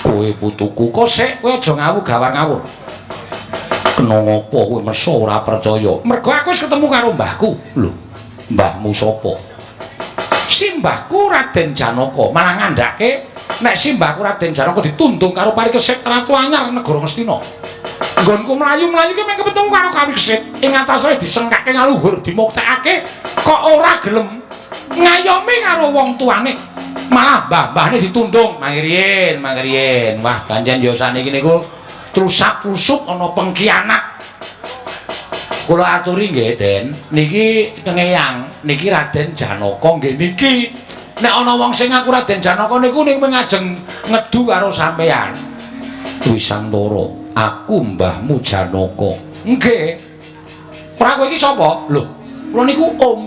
Kowe putuku kok sik kowe aja ngawur-ngawur. Kena ngopo kowe meso ora percaya? Mergo aku wis ketemu karo mbahku. Lho, mbahmu sapa? Simbahku Raden Janaka malah ngandhake nek simbahku Raden Janaka ditundung karo Parikesit Ratu Anyar negara Ngastina. Nggonku mlayu-mlayu ki mengko ketemu karo Parikesit ing atase disengkake ngaluhur dimuktekake kok ora gelem ngayomi karo wong tuane. Malah mbah-mbahne ditundung mangriyen. Wah, pancen ya saniki niku trusak-trusuk ana pengkhianat. Kula aturi nggih, Den. Niki kengeyang, niki Raden Janaka nggih niki. Nek ana wong sing ngaku Raden Janaka niku ning ngajeng ngedu karo sampeyan. Wisantara, aku mbahmu Janaka. Nggih. Ora kowe iki sapa? Lho, kula niku Om.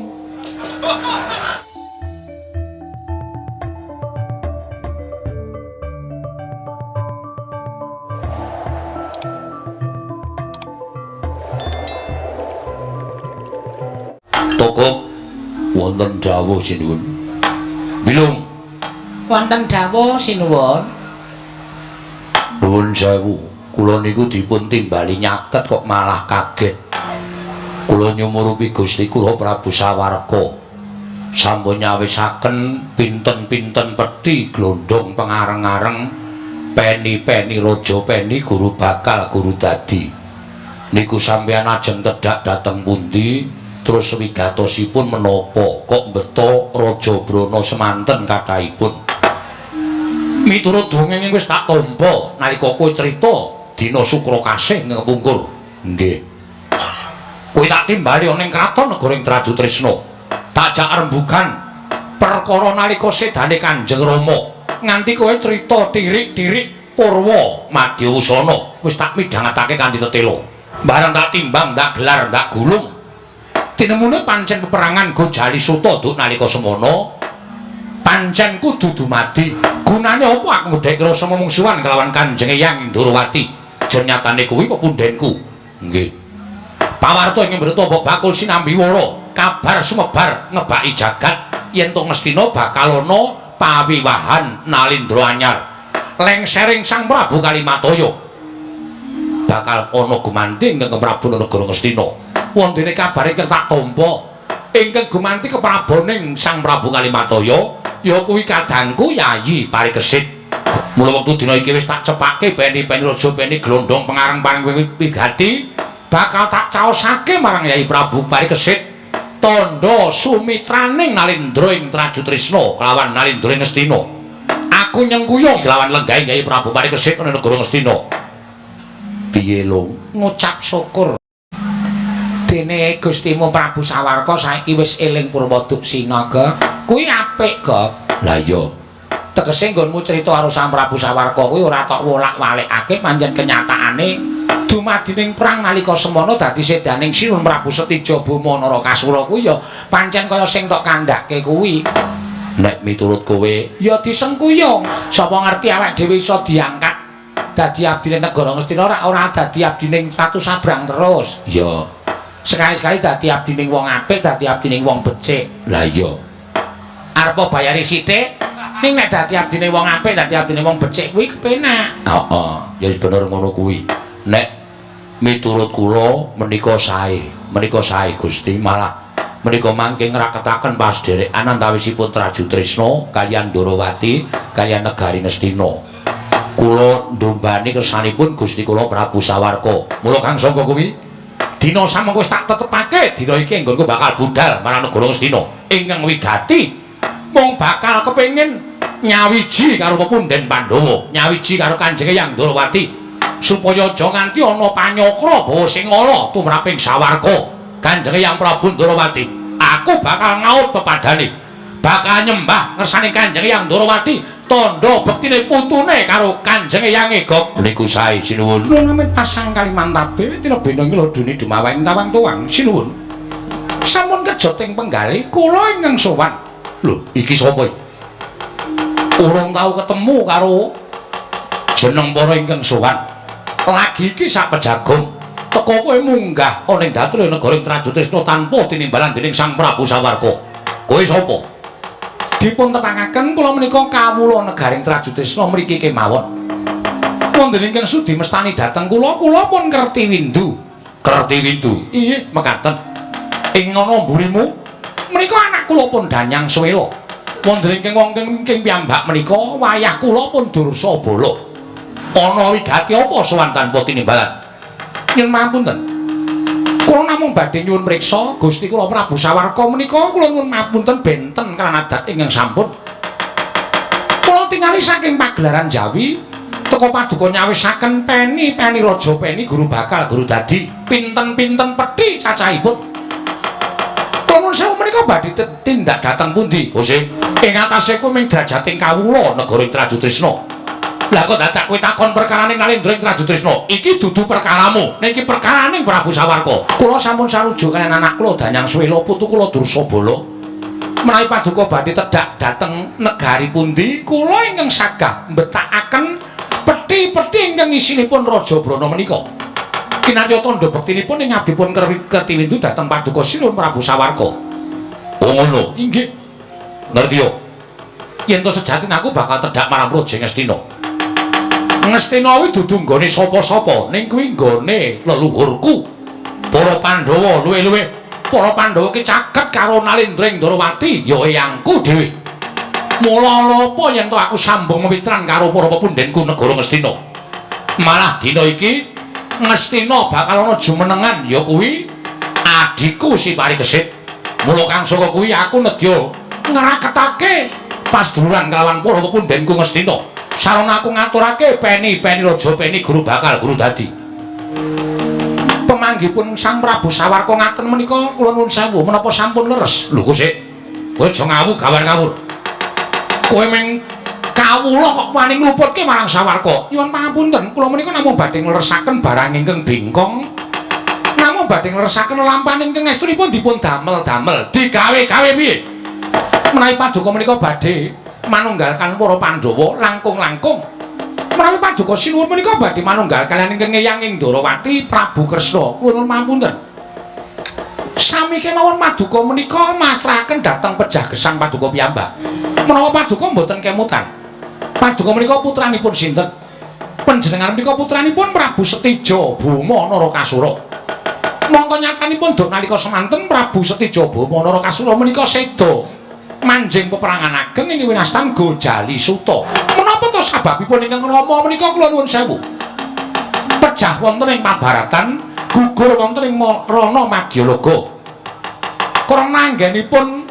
Toko wonten dawuh sinuwun. Bilung. Wonten dawuh sinuwun. Nuwun sewu, kula niku dipun timbali nyaket kok malah kaget. Kula nyumurupi Gusti kula Prabu Sawarka sampun nyawisaken pinten-pinten pedhi glondhong pengareng-areng peni-peni raja peni guru bakal guru dadi. Niku sampeyan ajeng tedhak dhateng pundi? Terus wigatosipun menapa kok mbeta Raja Brana semanten kathahipun. Miturut dongeng wis tak tampa nalika kowe crita dina Sukra Kasih ngepungkur. Nggih. Kowe tak timbali ana ing kraton negara Traju Trisna. Tak jak rembugan perkara nalika sedane Kanjeng Rama. Nganti kowe crita tirik-tirik Purwa Madyawusana wis tak midhangetake kanthi tetela. Bareng tak timbang, tak gelar, tak gulung. Tinemune pancen peperangan Gojali Suta nduk nalika semana pancen kudu dumadi. Gunane apa aku ngedhek rasa memungsuhan kelawan Kanjeng Eyang Indrawati? Jan nyatane kuwi pepundhenku. Nggih. Pawarta ing mbreta bakul sinambi wara, kabar sumebar ngebaki jagat yen to Ngastina bakal ana pawiwahan Nalindra Anyar. Lengsering Sang Prabu Kalimataya. Bakal ana gumanti ingkang Prabu negara Ngastina. Wondene kabar ingkang tak tampa ingkang gumanti keprabaning Sang Prabu Kalimataya ya kuwi kadangku Yayi Parikesit. Mula wektu dina iki wis tak cepake peni-peni raja peni glondhong pengareng paring wigati bakal tak caosake marang Yayi Prabu Parikesit tandha sumitraning Nalindra ing Traju Trisna kelawan Nalindra Ngastina. Aku nyengkuyung kelawan lenggahing Yayi Prabu Parikesit ana negara Ngastina. Piye lho ngucap syukur dene Gustimu Prabu Sawarka saiki wis eling Purwoduksina, Gek. Kuwi apik, Gek. Lah iya. Tegese nggonmu crita karo Sang Prabu Sawarka kuwi ora tok wolak-walikake pancen kenyataane dumadining perang nalika semana dadi sedaning Sinun Prabu Setija Boma Narakasura kuwi ya pancen kaya sing tok kandhake kuwi. Nek miturut kowe ya disengkuyung. Sapa ngerti awake dhewe iso diangkat dadi abdine negara Ngastina ora dadi abdine Ratu Sabrang terus. Ya. Sekali-sekali dadi abdining wong apik, dadi abdining wong becik. Lah iya. Arep bayari sithik, ning nek dadi abdining wong apik, dadi abdining wong becik kuwi kepenak. Heeh, ya bener ngono kuwi. Nek miturut kula menika sae Gusti, malah menika mangke ngraketaken pasderekan antawisipun Traju Trisna kaliyan Ndrawati kaliyan negari Ngastina. Kula ndombani kersanipun Gusti kula Prabu Sawarka. Mula kang sangka kuwi dina samengko wis tak tetepake dina iki nggonku bakal budal marang negara Ngastina ingkang wigati mung bakal kepengin nyawiji karo pepundhen Pandhawa, nyawiji karo Kanjeng Eyang Ndrawati supaya aja nganti ana panyokra bawa sing ala tumraping Sawarka Kanjeng Eyang Prabu Ndrawati. Aku bakal ngaut pepadane, bakal nyembah ngersane Kanjeng Eyang Ndrawati tandha bektine putune karo Kanjeng Eyang Gok. Niku sae sinuwun. Nuwun amin pasang Kalimantabe tina bendong kula duni dumaweng tawang tuwang sinuwun. Sampun kejoting penggalih kula ingkang sowan. Lho, iki sapa iki? Urung tau ketemu karo jeneng para ingkang sowan. Lagi iki sak pejagung teka kowe munggah ana ing dhatri negara Traju Trisna tanpa tinimbalan dening Sang Prabu Sawarka. Kowe sapa? dipun tepangaken kula menika kawula negaring Trajutrisna mriki kemawon. Wonten ingkang sudi mestani dhateng kula pun kerti windu. Kerti windu. Inggih, mekaten. Ing ana mburimu menika anak kula pun Danyang Swela. Wonten ingkang wonten piyambak menika wayah kula pun Dursabala. Ana wigati apa sowan tanpa tinimbalan? Nyuwun mapunten. Kula namung badhe nyuwun mriksa Gusti kula Prabu Sawarka menika kula nyuwun mapunten benten kan adat ingkang sampun. Kula tingali saking pagelaran Jawi teka paduka nyawisaken Peni Raja Peni guru bakal guru dadi pinten-pinten pethi cacahipun. Kula nuwun sewu menika badhe tindak dhateng pundi? Gusti, ing atase kuwi ming drajating kawula negara Trajutrisna. Lah kok dadak kowe takon perkarane Nalendra Trajutrisna? Iki dudu perkaramu, niki perkarane Prabu Sawarka. Kula sampun sarujuk kaliyan anak kula Danyang Swela putu kula Dursabala. Menawi paduka badhe tedhak dhateng negari pundi, kula ingkang sagah mbetakaken pethi-pethi ingkang isinipun Raja Brana menika. Kinarya tandha bektinipun ing abdipun kerti windu dhateng paduka sinuwun Prabu Sawarka. Oh ngono. Inggih. Ngerti yo. Yen to sejatine aku bakal tedhak marang Praja Ngastina. Ngastina kuwi dudu nggone sapa-sapa, ning kuwi nggone leluhurku. Para Pandhawa luwih-luwih para Pandhawa ki caket karo Nalendra Ndrawati ya eyangku dhewe. Mula apa yen to aku sambung mewitran karo para pepundhenku negara Ngastina. Malah dina iki Ngastina bakal ana jumenengan ya kuwi adhiku si Parikesit. Mula kang saka kuwi aku nedya ngraketake pasduluran kelawan para pepundhenku Ngastina. Sarana aku ngaturake Peni Raja Peni guru bakal guru dadi. Pemanggihipun Sang Prabu Sawarka ngaten menika kula nuwun sewu menapa sampun leres. Lho Gusti, kowe aja ngawur gawar-ngawur. Kowe meng kawula kok wani ngluputke marang Sawarka. Nyuwun pangapunten, kula menika namung badhe ngleresaken barang ingkang bingkong. Namung badhe ngleresaken lampahan ingkang estunipun dipun damel-damel. Digawe-gawe piye? Menawi paduka menika badhe manunggalkan para Pandhawa langkung-langkung. Menawi paduka sinuwun menika badhe manunggal kaliyan ingkang Eyang Indrawati Prabu Kresna. Kula nuwun pamunten. Sami kemawon paduka menika masrahaken dhateng pejah gesang paduka piyambak. Menawa paduka mboten kemutan. Paduka menika putranipun sinten? Panjenengan menika putranipun Prabu Setija Boma Narakasura. Mongko nyatanipun dok nalika semanten Prabu Setija Boma Narakasura menika seda manjing peperangan ageng ing winastan Gojali Suta. Menapa to sababipun ingkang Rama menika kula nuwun sewu? Pejah wonten ing Mabaratan, gugur wonten ing Rana Madyalaga. Krana anggenipun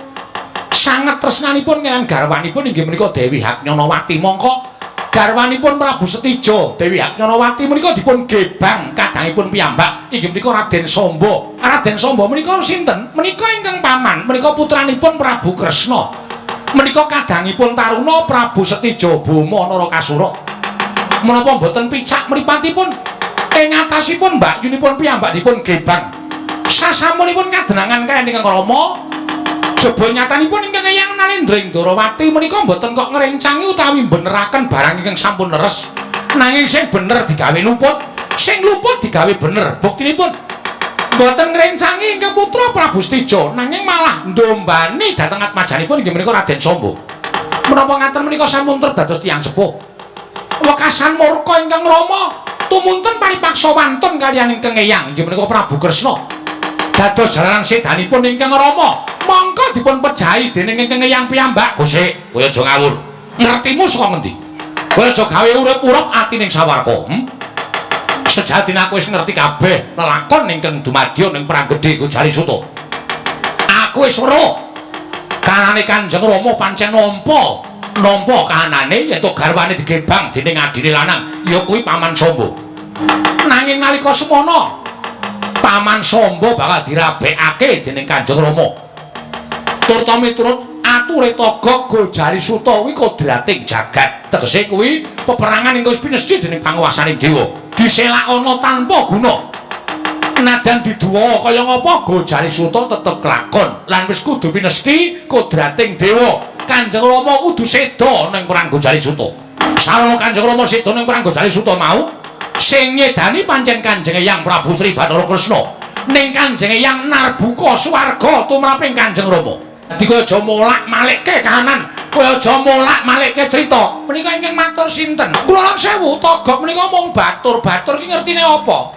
sanget tresnanipun kaliyan garwanipun inggih menika Dewi Haknyanawati. Mongko garwanipun Prabu Setija, Dewi Haknyanawati menika dipun gebang kadangipun piyambak inggih menika Raden Samba. Raden Samba menika sinten? Menika ingkang paman, menika putranipun Prabu Kresna. Menika kadangipun taruna Prabu Setija Boma Narakasura. Menapa mboten picak mripatipun ing atasipun mbakyunipun piyambak dipun gebang. Sasampunipun kadenangan kaliyan ingkang Rama, jaba nyatanipun ingkang Eyang Nalendra Ndrawati menika mboten kok ngrencangi utawi beneraken barang ingkang sampun leres. Nanging sing bener digawe luput, sing luput digawe bener. Buktinipun mboten ngrencangi ingkang putra Prabu Setija, nanging malah ndombani dhateng atmajanipun inggih menika Raden Samba. Menapa ngaten menika sampun dados tiyang sepuh. Wekasan murka ingkang Rama tumunten paripaksa wantun kaliyan ingkang Eyang inggih menika Prabu Kresna. Dados jalaran sedanipun ingkang Rama, mongko dipun pejahi dening ingkang Eyang piyambak. Gusti, kowe aja ngawur. Ngertimu saka ngendi? Kowe aja gawe urip-urip atining Sawarka. Sejatine aku wis ngerti kabeh lelakon ingkang dumadya ning Perang Gedhe Gojali Suta. Aku wis weruh kanane Kanjeng Rama pancen nampa kahanane yen to garwane digebang dening adine lanang ya kuwi Paman Samba. Nanging nalika semana Paman Samba bakal dirabekake dening Kanjeng Rama. Turta miturut ature Togog Gojali Suta kuwi kodrating jagat. Tegese kuwi peperangan ingkang wis pinesti dening panguwasaning dewa. Diselakana tanpa guna. Nadan diduwa kaya ngapa Gojali Suta tetep kelakon lan wis kudu pinesti kodrating dewa. Kanjeng Rama kudu seda ning perang Gojali Suta. Sarana Kanjeng Rama seda ning perang Gojali Suta mau, sing nyedani pancen Kanjeng Eyang Prabu Sri Bathara Kresna. Ning Kanjeng Eyang narbuka swarga tumraping Kanjeng Rama. Dadi kowe aja molak-malikke kahanan Kowe aja molak malikke crita. Menika ingkang matur sinten? Kula nuwun sewu, Togog menika mung batur. Batur ki ngertine apa?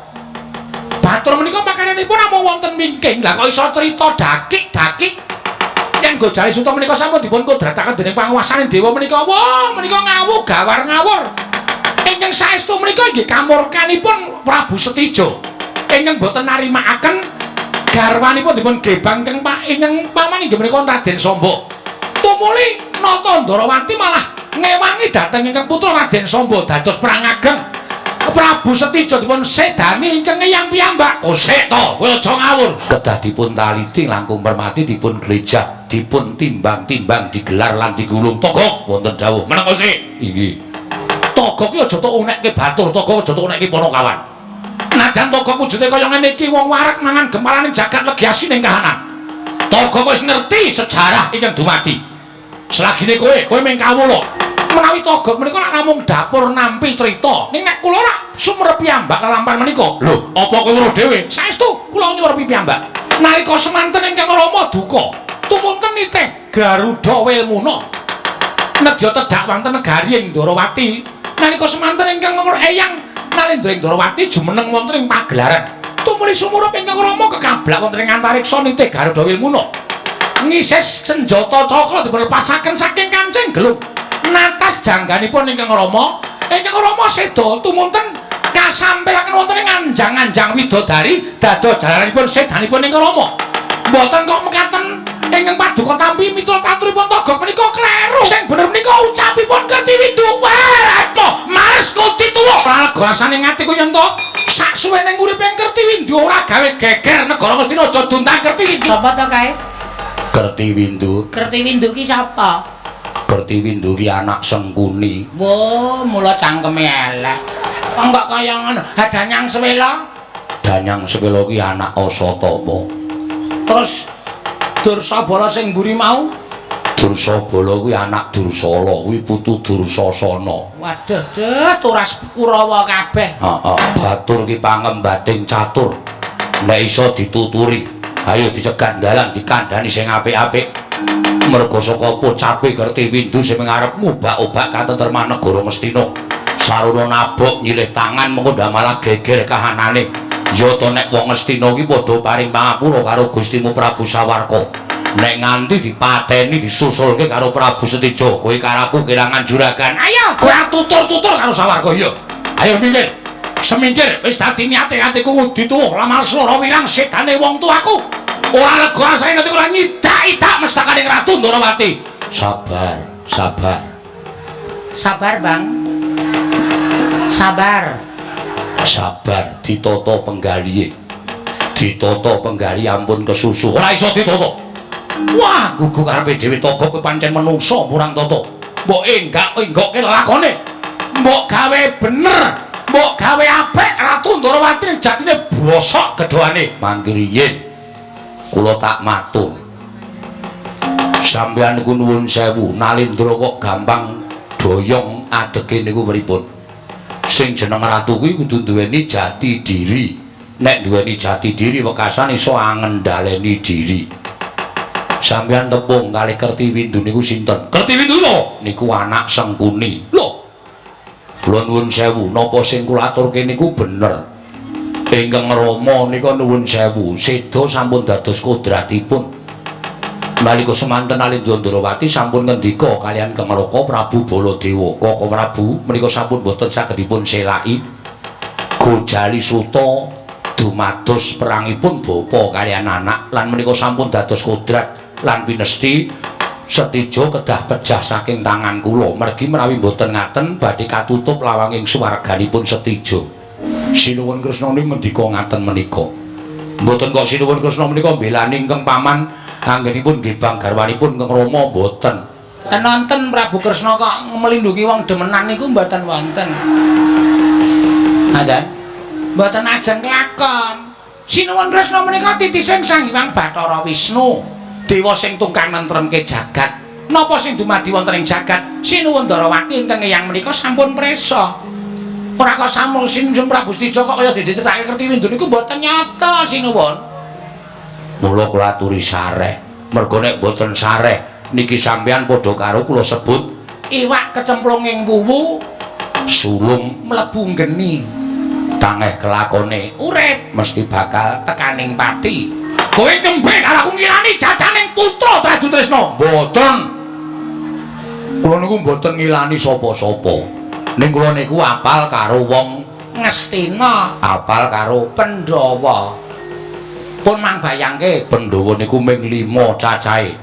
Batur menika makananipun namung wonten wingking. Lah kok iso crita dakik-dakik? Yen Gojali Suta menika sampun dipun kodrataken dening panguwasaning dewa menika. Wah, menika ngawuh gawar ngawur. Ingkang saestu menika inggih kamurkanipun Prabu Setijo. Ingkang boten narimakaken garwanipun dipun gebang ingkang paman inggih menika Raden Samba. Tumuli Nata Ndarawati malah ngewangi dhateng ingkang putra Raden Samba dados perang ageng. Prabu Setijo dipun sedani ingkang eyang piyambak. Kosek to, kowe aja ngawur. Kedah dipun taliti langkung permati dipun glejah, dipun timbang-timbang digelar lan digulung. Togog wonten dawuh. Meneng sik. Inggih. Togog ki aja tok unekke batur, Togog aja tok unekke Panakawan. Najan Togog wujude kaya ngene iki wong warak mangan gemalaning jagat legiasining kahanan. Togog wis ngerti sejarah ingkang dumadi. Selagine kowe mung kawula. Menawi Togog menika namung dapur nampi crita. Ning nek kula rak sumerep piyambak lampahan menika. Lho, apa kowe weruh dhewe? Saestu kula nyurepi piyambak. Nalika semanten ingkang Rama duka, tumunten nitih Garuda Wilmuna. Nedya tedhak wonten negari ing Ndarawati. Nalika semanten ingkang eyang Nalendra ing Ndarawati jumeneng wonten ing pagelaran. Tumuli sumurup ingkang Rama kekablak wonten ing antariksa nitih Garuda Wilmuna. Ngisis senjata cakra dipun lepasaken saking kancing gelung. Natas jangganipun ingkang Rama seda tumunten kasampiraken wonten ing anjang-anjang widodari dados jalanipun sedanipun ingkang Rama. Mboten kok mekaten ingkang paduka tampi miturut aturipun Togog menika kleru. Sing bener menika ucapipun Kertiwindu. Wah, to Mas Kuti tuwa. Pralegasane ngatiku yen to sak suwene uriping Kertiwindu ora gawe geger negara Ngastina aja duntang Kertiwindu. Sapa to kae? Kertiwindu. Kertiwindu ki sapa? Kertiwindu ki anak Sengkuni. Wo, mula cangkeme elek. Kok mbok kaya ngono? Danyang Swela? Danyang Swela ki anak Asatama. Terus Dursabala sing mburi mau? Dursabala kuwi anak Dursala, kuwi putu Dursasana. Waduh, turas Kurawa kabeh. Heeh, batur ki pangembating catur. Nek iso dituturi, ayo dicegat dalan dikandhani sing apik-apik. Merga saka pocape Kertiwindu sing ngarep ngubak-ubak katentreman negara Ngastina. Saruna nabok nyilih tangan mengko malah geger kahanane. Ya to nek wong Ngastina ki padha paring pangapura karo Gustimu Prabu Sawarka. Nek nganti dipateni disusulke karo Prabu Setijo, kowe karaku kelangan juragan. Ayo, ora tutur-tutur karo Sawarka ya. Ayo minggir. Semingkir wis dadi niate atiku ngudi tuwuh lamar swara wirang sedane wong tuaku. Ora lega rasane nek ora nyidak-idak mestakaning Ratu Ndarawati. Sabar, sabar. Sabar, Bang. Sabar. Sabar ditata penggalihe. Ditata penggalihe ampun kesusu. Ora iso ditata. Wah, gugu karepe dhewe Togog kowe pancen menungsa murang tata. Mbok enggak-enggokke lakone. Mbok gawe bener. Mbok gawe apik Ratu Ndarawati jatine bosok gedhoane. Mangke riyin kula tak matur. Sampeyan niku nuwun sewu, Nalendra kok gampang doyong adeke niku pripun? Sing jeneng ratu kuwi kudu duweni jati diri. Nek duweni jati diri wekasan iso angendhaleni diri. Sampeyan tepung kalih Kertiwindu niku sinten? Kertiwindu lho, niku anak Sengkuni. Lho. Kula nuwun sewu, napa sing kula aturke niku bener. Ingkang Rama nika nuwun sewu, seda sampun dados kodratipun. Nalika semanten Nalendra Ndarawati sampun ngendika kaliyan Kang Raka Prabu Baladewa, Kaka Prabu menika sampun boten saged dipun selaki. Gojali Suta dumados perangipun bapa kaliyan anak lan menika sampun dados kodrat lan pinesti Setijo kedah pejah saking tangan kula. Mergi menawi boten ngaten badhe katutup lawanging swarganipun Setijo. Sinuwun Kresna niki mendika ngaten menika. Mboten kok sinuwun Kresna menika mbelani ingkang paman anggenipun gebang garwanipun Kang Rama mboten. Tenonten Prabu Kresna kok melindungi wong demenan niku mboten wonten. Ngaten. Mboten ajeng kelakon. Sinuwun Kresna menika titising Sang Hyang Bathara Wisnu, dewa sing tungkang nentremke jagat. Napa sing dumadi wonten ing jagat? Sinuwun Ndarawati ingkang eyang menika sampun presa. Ora kok sampun sinuwun Prabu Setijo kok kaya didhetake Kertiwindu niku mboten nyata sinuwun. Mula kula aturi sareh. Mergo nek mboten sareh niki sampeyan padha karo kula sebut iwak kecemplung ing wuwu sulung mlebu geni tangeh kelakone urip mesti bakal tekaning pati kowe kembe karo aku ngilani jajaning putra Prabu Tresna mboten kula niku mboten ngilani sapa-sapa ning kula niku apal karo wong Ngastina apal karo Pandhawa pun mang bayangke Pandhawa niku ming 5 cacahe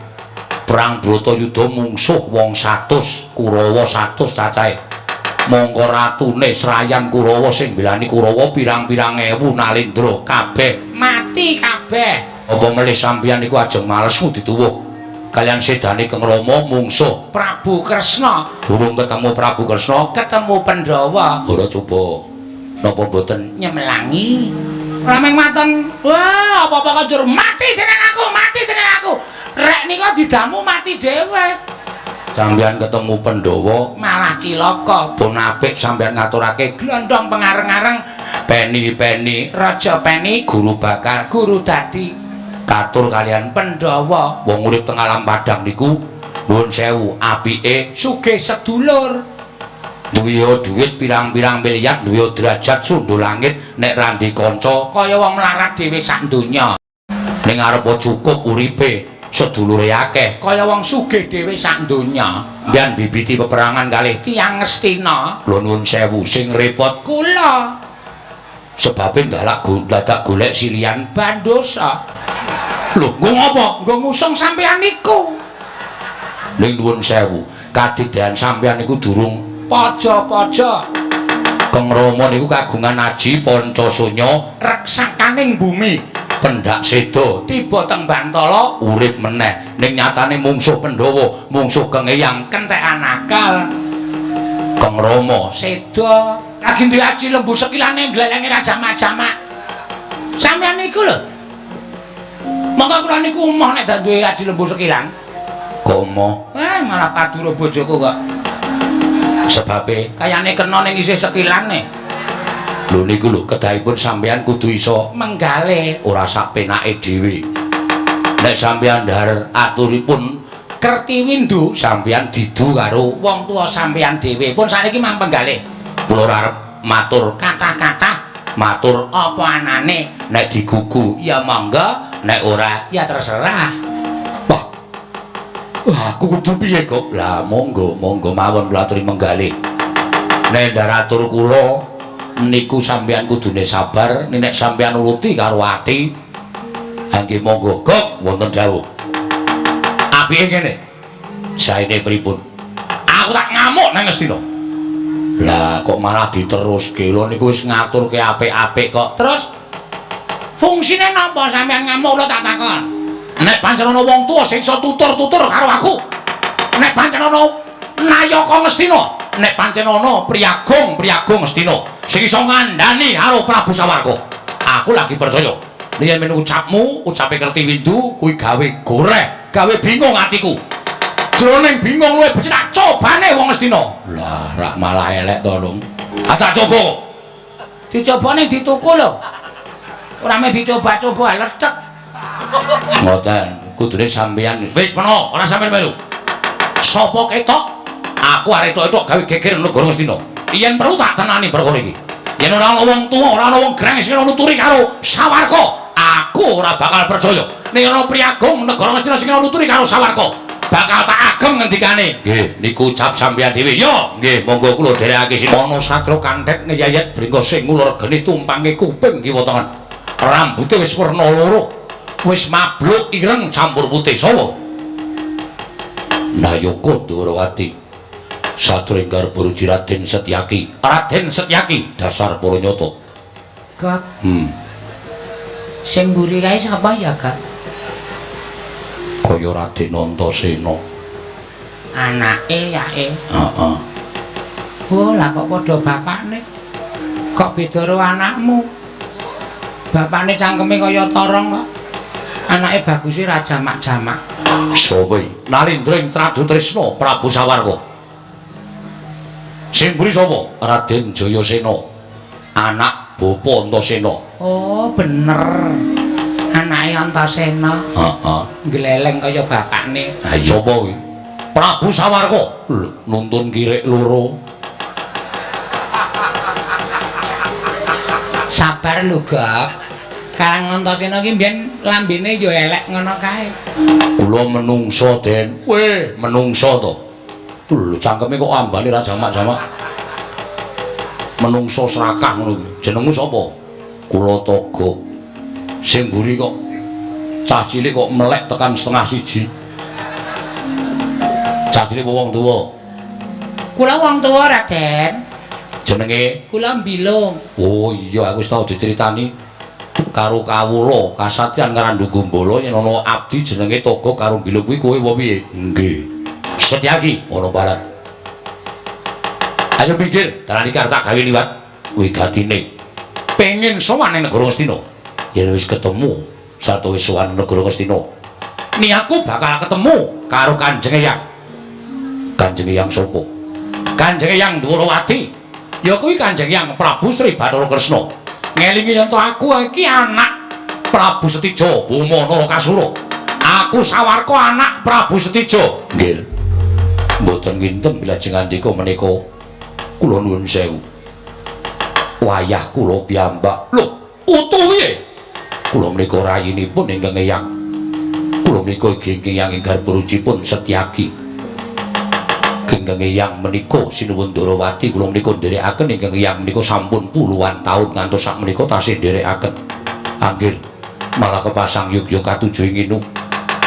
perang Bratayuda mungsuh wong 100 Kurawa 100 cacahe mongko ratune Srayan Kurawa sing belani Kurawa pirang-pirang ewu Nalendra kabeh mati kabeh apa melih sampeyan niku ajeng malesmu dituwuh kalian sedane Kang Rama mungsuh Prabu Kresna durung ketemu Prabu Kresna ketemu Pandhawa ora coba napa mboten nyemelangi rameng maten wah apa-apa kanjur mati jeneng aku rek nika didamu mati dhewe sampeyan ketemu Pandhawa malah cilaka pun apik sampeyan ngaturake glondhong pengareng-areng peni-peni raja peni guru bakal guru dadi katur kalian Pandhawa wong urip teng alam padang niku nuwun sewu apike sugih sedulur duwe dhuwit pirang-pirang miliar duwe derajat sundul langit nek randi kanca kaya wong melarat dhewe sak donya ning arep cukup uripe sedulure akeh kaya wong sugih dhewe sak donya mbiyen bibiti peperangan kalih tiyang Ngastina lho nuwun sewu sing repot kula sebabe dadak golek silian bandosa lho nggo ngopo nggo ngusung sampeyan niku ning nuwun sewu kadidean sampeyan niku durung paja-paja Kang Rama niku kagungan aji Pancasunya reksakaning bumi pendak seda tiba teng Bantala urip meneh ning nyatane mungsuh Pandhawa mungsuh Kang Eyang kentekan akal Kang Rama seda lagi duwe aji lembu sekilane glelenge Raja Majamak sampeyan niku lho monggo kula niku emoh nek duwe aji lembu sekilan kok emoh malah padura bojoku kok sebabe kayane kena ning isih sekilane lho niku lho kedahipun sampeyan kudu iso menggale ora sak penake dhewe nek sampeyan ndar aturipun Kertiwindu sampeyan didu karo wong tuwa sampeyan dhewe pun saniki mang penggalih kula arep matur kathah-kathah matur apa anane nek digugu ya mangga nek ora ya terserah aku kudu piye kok lah monggo mawon kula aturi menggalih nek ndaratur kula niku sampeyan kudune sabar nek sampeyan nuruti karo ati nggih monggo kok wonten dawuh apike ngene saene pripun aku tak ngamuk nang Ngastina lah kok malah diteruske lho niku wis ngaturke apik-apik kok terus fungsine napa sampeyan ngamuk lho tak takon nek pancen ana wong tuwa sing iso tutur-tutur karo aku nek pancen ana Nayaka Ngastina nek pancen ana Priyagung Ngastina sing iso ngandani karo Prabu Sawarga aku lagi percaya yen men ucapmu ucape Kertiwindu kuwi gawe goreh gawe bingung atiku jroning bingung luwih becik tak cobane wong Ngastina lah rak malah elek to lung tak coba dicoba ning dituku lho ora me dicoba-coba lecek ngoten kudune sampeyan wis meno ora sampeyan melu sapa ketok aku arep tok gawe geger negara Ngastina yen perlu tak tenani perkara iki yen ora ana wong tuwa ora ana wong greng sing nuturi karo Sawarga aku ora bakal percaya nek ana Priyagung negara Ngastina sing nuturi karo Sawarga bakal tak agem ngendikane nggih niku ucap sampeyan dhewe yo nggih monggo kula dherekake sini ana satra kanthek ngeyayet bringka sing ngulur geni tumpange kuping kiwa tangan rambute wis werna loro wis mabluk ireng campur putih sapa Nayaka Dwarawati satring garba Raden Setyaki dasar para nyata Kak sing mburi kae sapa ya Kak kaya Raden Antasena anake yae heeh oh lah kok padha bapakne kok beda karo anakmu bapakne cangkeme kaya torong kok anake baguse Raja Majamak sapa Nalendra Prabu Tresna Prabu Sawarga sing mburi sapa Raden Jayasena anak Bapa Antasena oh bener Anake Antasena. Heeh. Gleleng kaya bapakne. Ha sapa kuwi? Prabu Sawarka. Nuntun kirek loro. Sabar lho, Gak. Kang Antasena ki mbiyen lambene ya elek ngono kae. Kula menungso, Den. Kowe menungso to. Lho cangkeme kok ambane ra jamak-jamak. Menungso serakah ngono kuwi. Jenengmu sapa? Kula Toga. Sing mburi kok cah cilik kok melek tekan setengah siji. Cah cilik wong tuwa. Kula wong tuwa, Raden. Jenenge Kula Mbilung. oh iya aku wis tau diceritani karo kawula kasatyan Ngrandu Gombala yen ana abdi jenenge Toga karo Mbilung kuwi kowe apa piye? Nggih. Setyaki ana barat. Ayo pikir, dalan iki arep tak gawe liwat. Kuwi gatine. Pengen sowan ning negara Ngastina. Yen wis ketemu, sato wis sowan negara Ngastina. Niatku bakal ketemu karo Kanjeng Eyang. Kanjeng Eyang sapa? Kanjeng Eyang Dwarawati. Ya kuwi Kanjeng Eyang Prabu Sri Bathara Kresna. Ngelingi yen to aku iki anak Prabu Setija Bumana Kasura. Aku Sawarka anak Prabu Setija. Nggih. Mboten nginten bilajeng andika menika kula nuwun sewu. Wayah kula piyambak. Lho, utawi kula menika rayinipun ingkang Eyang. Kula menika ingkang Eyang ingkang garpurucipun Setyaki. Ingkang Eyang menika sinuwun Dwarawati kula menika nderekaken ingkang Eyang menika sampun puluhan taun ngantos sak menika tasih nderekaken. Anggir malah kepasang yugya katujuh nginu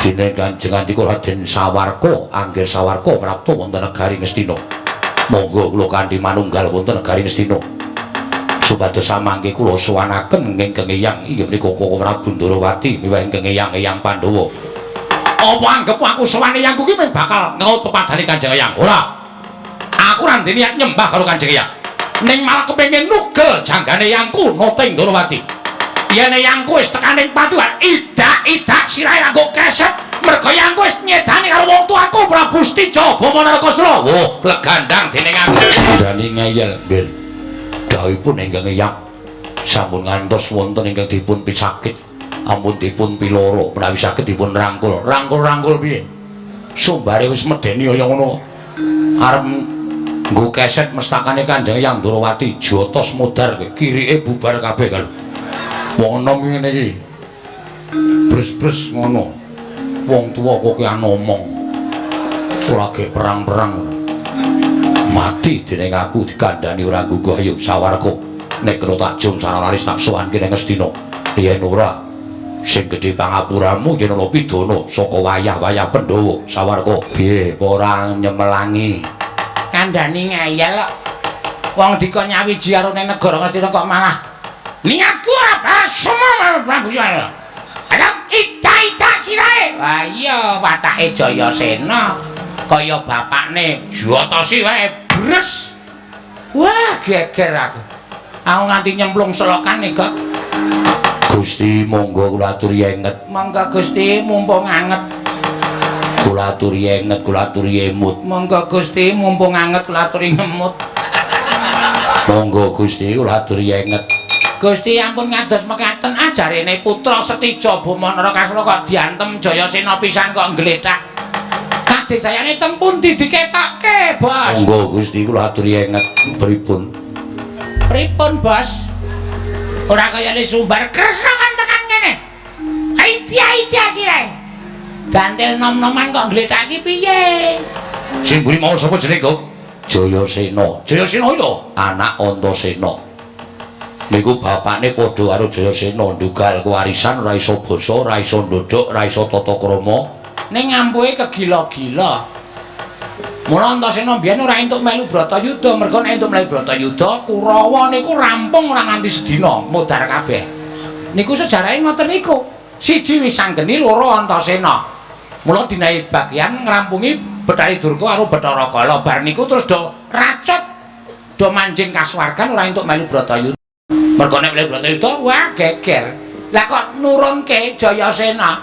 dene Kanjeng Andika Raden Sawarka anggir Sawarka prapta wonten negari Ngastina. Monggo kula kanthi manunggal wonten negari Ngastina. Supados samangke kula sowanaken ingkang Eyang inggih menika Koko Prabu Dwarawati miwah ingkang Eyang Pandhawa. Apa anggep aku sowan Eyangku ki mung bakal ngaut pepadane Kanjeng Eyang? Ora. Aku ra ndek niat nyembah karo Kanjeng Eyang. Ning malah kepengin nugel janggane Eyangku Noting Dwarawati. Yen Eyangku wis tekaning Patuhan, idak-idak sirahe kanggo keset. Merga Eyangku wis nyedani karo wong tuaku Prabu Setija Bumana Kasura. Woh, legandang dening aku. Dani ngeyel, nggih. Dawuhipun ingkang Eyang sampun ngantos wonten ingkang dipun pisakit. Ampun dipun piloro menawi saged dipun rangkul. Rangkul piye? Sumbare wis medeni kaya ngono. Arep nggo keset mestakane Kanjeng Eyang Dwarawati jotos modar kirike bubar kabeh kalau. Wong enom ngene iki. Bres-bres ngono. Wong tuwa kok ki anomong. Ora ge perang-perang. Mati dening aku dikandhani ora gugah ayo Sawarka. Nek kena tak jum saralaris tak sowanke ning Ngastina. Yen ora sing gedhe pangapuramu yen ana pidana saka wayah-wayah Pandhawa. Sawarka piye ora nyemelangi kandhani ngeyel kok wong dikon nyawiji karo ning negara Ngastina kok malah niatku apa semua Prabu Jaya ada ida-ida sirahe. Wah iya watake Jayasena kaya bapakne Jatasi wae bres. Wah geger aku nganti nyemplung selokane kok. Gusti monggo kula aturi enget. Monggo Gusti mumpung anget. Kula aturi enget, kula aturi emut. Monggo Gusti mumpung anget kula aturi ngemut. Monggo Gusti kula aturi enget. Gusti ampun ngados mekaten ajarene putra Setija Bumana Kasura kok diantem Jayasena pisan kok nggletak. Kadhayane teng pundi diketokke, Bos? Monggo Gusti kula aturi enget. Pripun? Pripun, Bos? Ora kayane Sumbar Kresna kan tekan kene. Aida-ida sirahe. Gantil nom-noman kok ngletak iki piye? Sing mburi mau sapa jenenge, Kok? Jayasena. Jayasena itu anak Antasena. Niku bapakne padha karo Jayasena ndugal kewarisan ora iso basa, ora iso ndodhok, ora iso tata krama. Ning ngampuhe kegila-gila. Mula Antasena mbiyen ora entuk melu Bratayuda, merga nek entuk melu Bratayuda, Kurawa niku rampung ora nganti sedina, modar kabeh. Niku sejarahe ngoten niku. Siji wis sanggeni, loro Antasena. Mula dinae bagian ngrampungi Bathari Durga karo Bathara Kala. Bar niku terus do racut, do manjing kasuwargan ora entuk melu Bratayuda. Merga nek melu Bratayuda, wah geger. Lah kok nurunke Jayasena.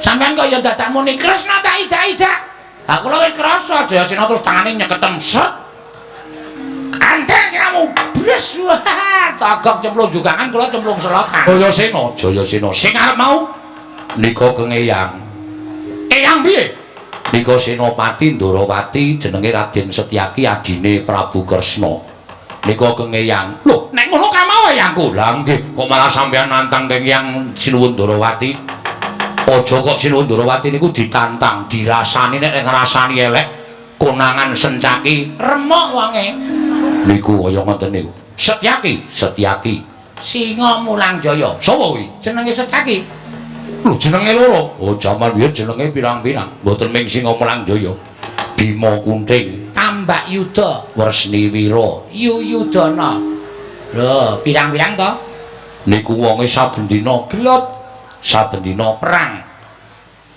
Sampeyan kok ya dadak muni Kresna tak ida-ida. Aku lho wis krasa Jayasena terus tangane nyeketen set. Kanten siramu bres. Wah, tagok cemplung jugangan kula cemplung selokan. Jayasena sing arep mau Nika kengeyang. Eyang piye? Nika Senopati Ndorowati jenenge Raden Setyaki adine Prabu Kresna. Nika kengeyang. Lho, nek ngono kamawon eyangku. Lah nggih, kok malah sampeyan nantang kengeyang Sinuwun Ndorowati? Aja kok Sinuwun Ndorowati niku ditantang, dirasani nek ngrasani elek konangan Sencaki remuk wonge. Niku kaya ngoten niku. Setyaki. Singa Mulang Jaya. Sapa kuwi? Jenenge Setyaki. Lho jenenge loro. Oh jaman biyen jenenge pirang-pirang. Mboten ming Singa Mulang Jaya. Bima Kunting, Tambak Yuda, Wresni Wira, Yuyudana. Lho, pirang-pirang to? Niku wonge saben dina gelut, saben dina perang.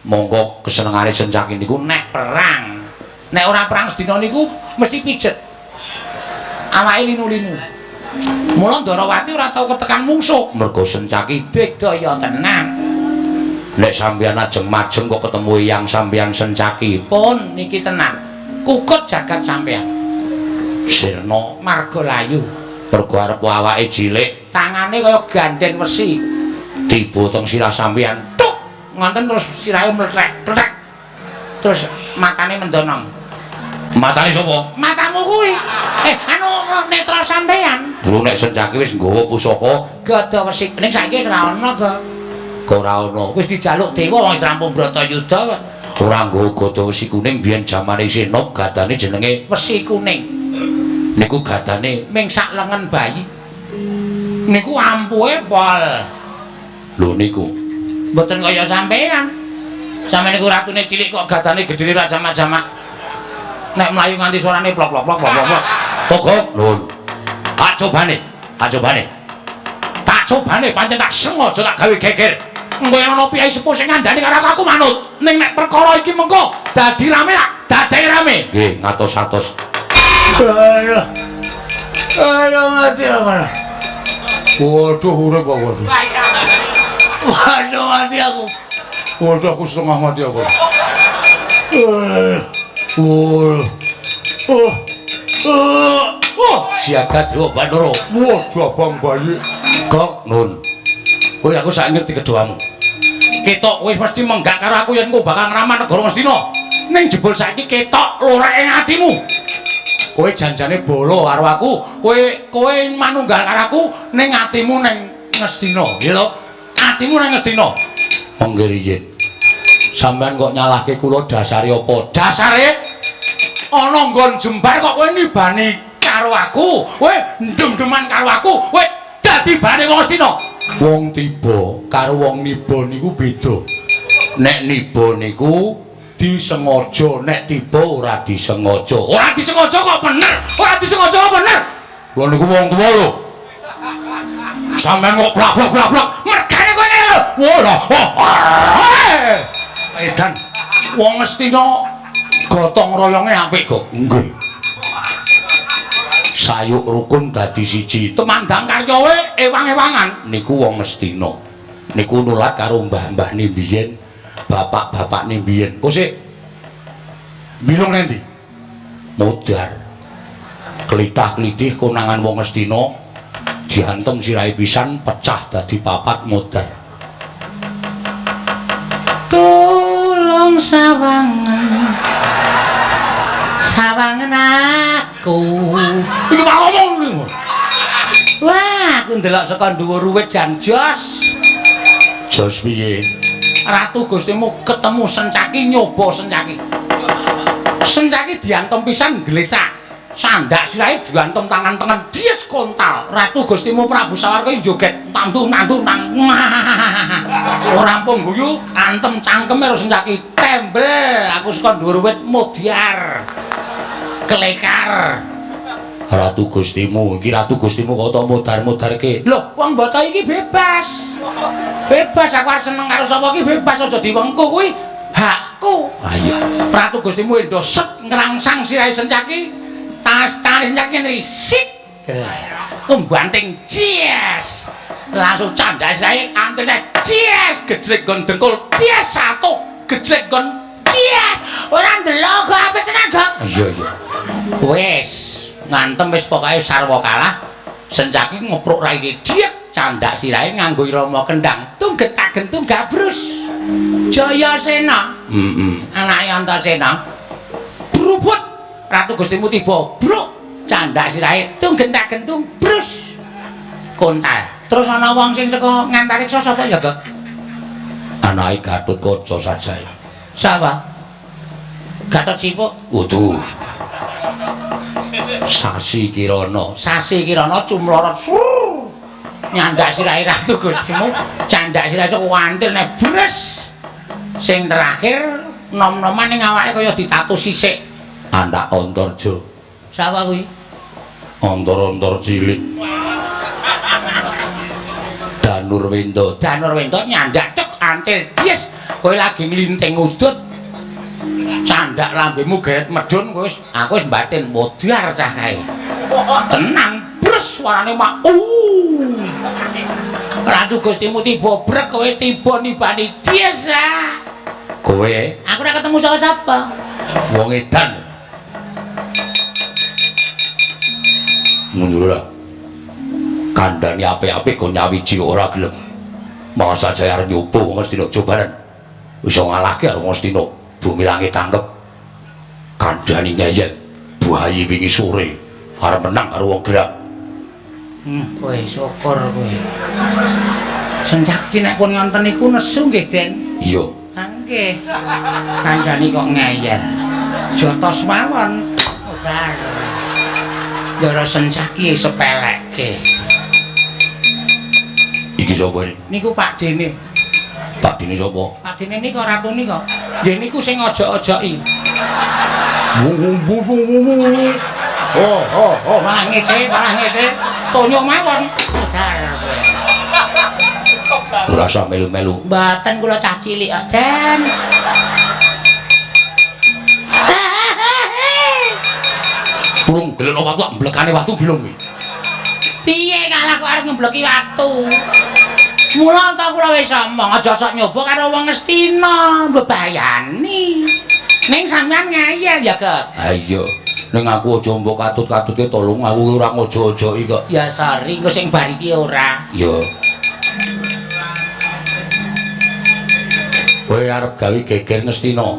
Monggo kesenengane Sencaki niku nek perang. Nek ora perang sedina niku mesti pijet. Awake linu-linu. Mula Ndorowati ora tau ketekan mungsuh, mergo Sencaki digdaya tenan. Nek sampeyan ajeng majeng kok ketemu Eyang sampeyan Sencaki, pun niki tenan. Kukut jagat sampeyan. Sirna Margalayu, mergo arep awake cilik, tangane kaya gandhen wesi. Tiba teng sirah sampeyan, tuk, ngoten terus sirahe mlethek. Terus matane mendonom. Matane sapa? Matamu kuwi. Netra sampeyan. Lho nek Sencaki wis nggawa pusaka gada wesi. Ning saiki wis ora ana, Ga. Kok ora ana. Wis dijaluk dewa wis rampung Bratayuda. Ora nggawa gada wesi kuning biyen jamane Sinop gadane jenenge wesi kuning. Niku gadane ming sak lengen bayi. Niku ampuhe pol. Lho niku. Mboten kaya sampeyan. Sampeyan niku ratune cilik kok gadane gedhe ra jamak-jamak. Nek mlayu nganti suarane plok-plok. Togok, lho. Tak cobane. Tak cobane pancen tak sengaja tak gawe geger. Engko yen ana piyai sepuh sing ngandani karo aku manut. Ning nek perkara iki mengko dadi rame tak dadek rame. Nggih, ngatos-atos. Aduh, mati aku. Waduh, urip kok. Waduh, mati aku. Waduh, aku setengah mati aku. Jagat Dewa Bathara. Wah, jabang bayi. Kok nun. Kowe aku sak ngerti kedoamu. Ketok wis mesti menggak karo aku yen kowe bakal ngramah negara Ngastina. Ning jebul saiki ketok lorek ing atimu. Kowe janjane bolo karo aku, kowe manunggal karo aku ning atimu ning Ngastina, ya to? Atimu ning Ngastina. Monggo riyen. Sampeyan kok nyalahke kula dasare apa? Dasare ana nggon jembar kok kowe nibani karo aku, kowe ndem-deman karo aku, kowe dadi bane wong Astina. Wong tiba karo wong niba niku beda. Nek niba niku disengaja, nek tiba ora disengaja. Ora disengaja kok bener, ora disengaja kok bener. Lha niku wong tuwa lho. Sampeyan kok blak-blak mergane kowe lho. Wah. Edan wong Astina gotong royonge apik kok. Nggih. Sayuk rukun dadi siji. Temandang karyawe ewang-ewangan niku wong Astina. Niku nulat karo mbah-mbah mbiyen, bapak-bapak mbiyen. Kok sik milung endi? Modar. Klitah-klitih konangan wong Astina diantem sirahe pisan pecah dadi papat modar. Tulung sawangan aku. Iki mau ngomong. Wah, aku ndelok saka dhuwur ruwit jan jos. Jos piye? Ratu Gustimu ketemu Sencaki nyoba Sencaki. Sencaki diantem pisan glecak. Sandak sirahe diantem tangan tengen dies kontal. Ratu Gustimu Prabu Sawarka joget nandu nang. Ora rampung guyu, antem cangkeme karo Sencaki. Tembel aku saka dhuwur ruwit modar. Kelekar. Ratu Gustimu, iki Ratu Gustimu kok tok modar-modarke. Lho, wong mbata iki bebas. Bebas aku arep seneng karo sapa iki bebas aja diwengku kuwi hakku. Ayo, Ratu Gustimu endo set ngrangsang sirahe Sencaki. Tas-tas Sencaki ngene sik. Pembanting cies. Langsung candas sirahe antene cies, gejrek gon dengkul cies satu, gejrek gon cies. Ora ndelok kok apik tenan, Gak. Iya. Wis ngantem wis pokoke sarwa kalah. Sencaki ngoprok raine diek candak sirahe nganggo irama kendang tungget kagentung gabrus. Jayasena. Anake Antasena. Brubut Ratu Gustimu tiba. Bruk candak sirahe tung gentak-gentung brus. Kontal. Terus ana wong sing saka Ngantariksa sapa ya, Gek? Anake Gatotkaca Sajaya. Sapa? Gatot Sipuk. Wudu. Sasi Kirana. Sasi Kirana cumlorot. Nyandak sirahe Ratu Gustimu, candak sirahe sok wantil nek bres. Sing terakhir nom-noman ning awake kaya ditatu sisik. Anak Antarja. Sapa kuwi? Antar-antar cilik. Danurwenda. Danurwenda nyandak cek antil dies. Kowe lagi nglinting udut. Candak lambemu geret medun kowe aku wis batin modar cah kae. Tenan bres suarane mak. Ratu Gustimu tiba brek kowe tiba nibani dies. Kowe aku ora ketemu sapa-sapa. Wong edan. Mundur ora. Kandhane apik-apik kok nyawiji ora gelem. Malah saja arep nyoba wong Astina cobaran. Iso ngalahke karo wong Astina. Bumi langit tanggep. Kandhane ngeyel. Buayi wingi sore arep menang karo wong Gerang. Kowe syukur kowe. Sencaki nek pun ngonten iku nesu nggih, Den. Iya. Nggih. Kandhane kok ngeyel. Jotos mawon. Udar. Ndara sencaki sepelekke. Iki sapa iki? Niku Pak Dene. Pak Dene sapa? Pak Dene nika ratu nika. Nggih niku sing ojok-ojoki. Malah ngece. Tonyo mawon. Udar kowe. Ora usah melu-melu. Mboten kula cah cilik kok, Den. Tulung geleno watu mblekane watu bilung iki. Piye kalah kok arep ngembleki watu? Mula ta kula wis omong aja sok nyoba karo wong Astina, mbebayani. Ning sampean ngayal ya, Gek. Ha iya. Ning aku aja mbok katut-katutke tolong aku ora ngojo-ojoki kok. Ya sorry, engko sing bar iki ora. Iya. Kowe arep gawe geger Ngastina.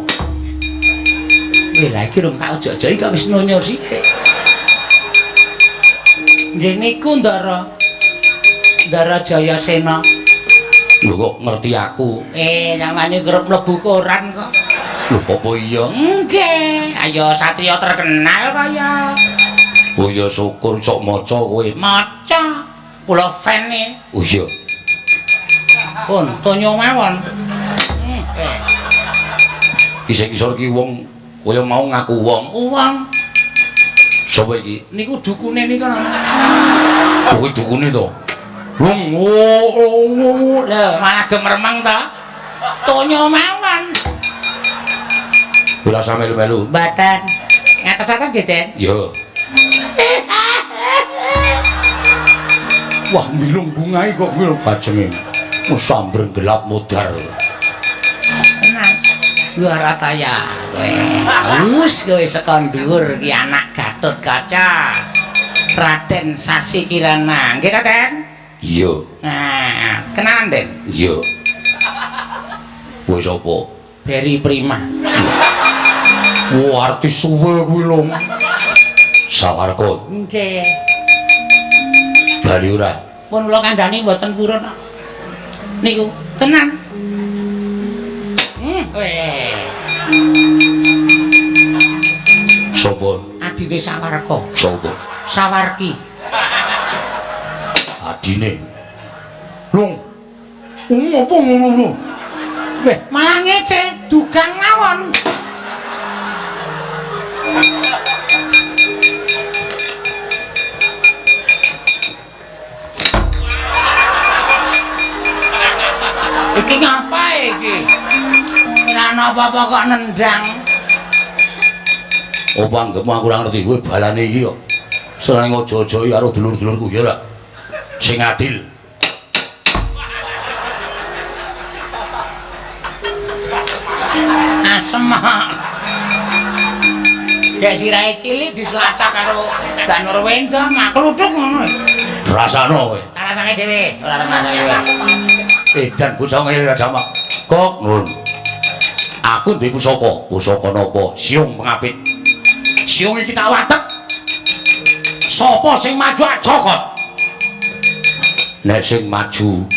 Kowe lha iki rung tak ojo-ojoki kok wis nonyor sithik. Nggih niku Ndara. Ndara Jayasena. Lho kok ngerti aku? Nyamane kerep mlebu koran kok. Lho apa iya? Nggih, ayo satriya terkenal kaya. Oh ya syukur sok maca kowe. Maca. Kula fan e. Oh iya. Pun tonyo mawon. Kisah-kisah iki wong kaya mau ngaku wong. Wong. Sapa iki? Niku dukune nika. Kowe dukune to? Lho, malah gemermang ta. Tonyo mawon. Ora usah melu-melu. Mboten. Ngatos-atos nggih, Den. Iya. Wah, milung bungae kok milung bajenge. Sambreng gelap modar. Tenang. Duarataya kowe. Wus kowe saka dhuwur ki anak Gatotkaca. Raden Sasi Kirana. Nggih ta, Den? Iya. Nah, kenalan, Den? Iya. Kowe sapa? Beri Prima. Wah, artis suwe kuwi lho. Sawarga. Nggih. Bali ora. Pun kula kandhani mboten purun. Niku tenan. Sapa? Adine Sawarga. Sapa? Sawarki. Adine. Lung. Apa ngono? Weh, malah ngece dugang mawon. Iki ngapa iki? Ora ana apa-apa kok nendang. Apa anggapmu aku ora ngerti kowe balane iki kok. Seneng aja-aja karo dulur-dulurku ya ora. Sing adil. Asem. Gek sirahe cilik diselacak karo Danurwenda, makluthuk ngono. Rasano kowe. Tak rasake dhewe, ora rasake dhewe. Edan bocah ngene ora jamak. Kok nun. Aku duwe pusaka. Pusaka napa? Siung pengapit. Siung iki tak watek. Sapa sing maju Ajokot? Nek sing maju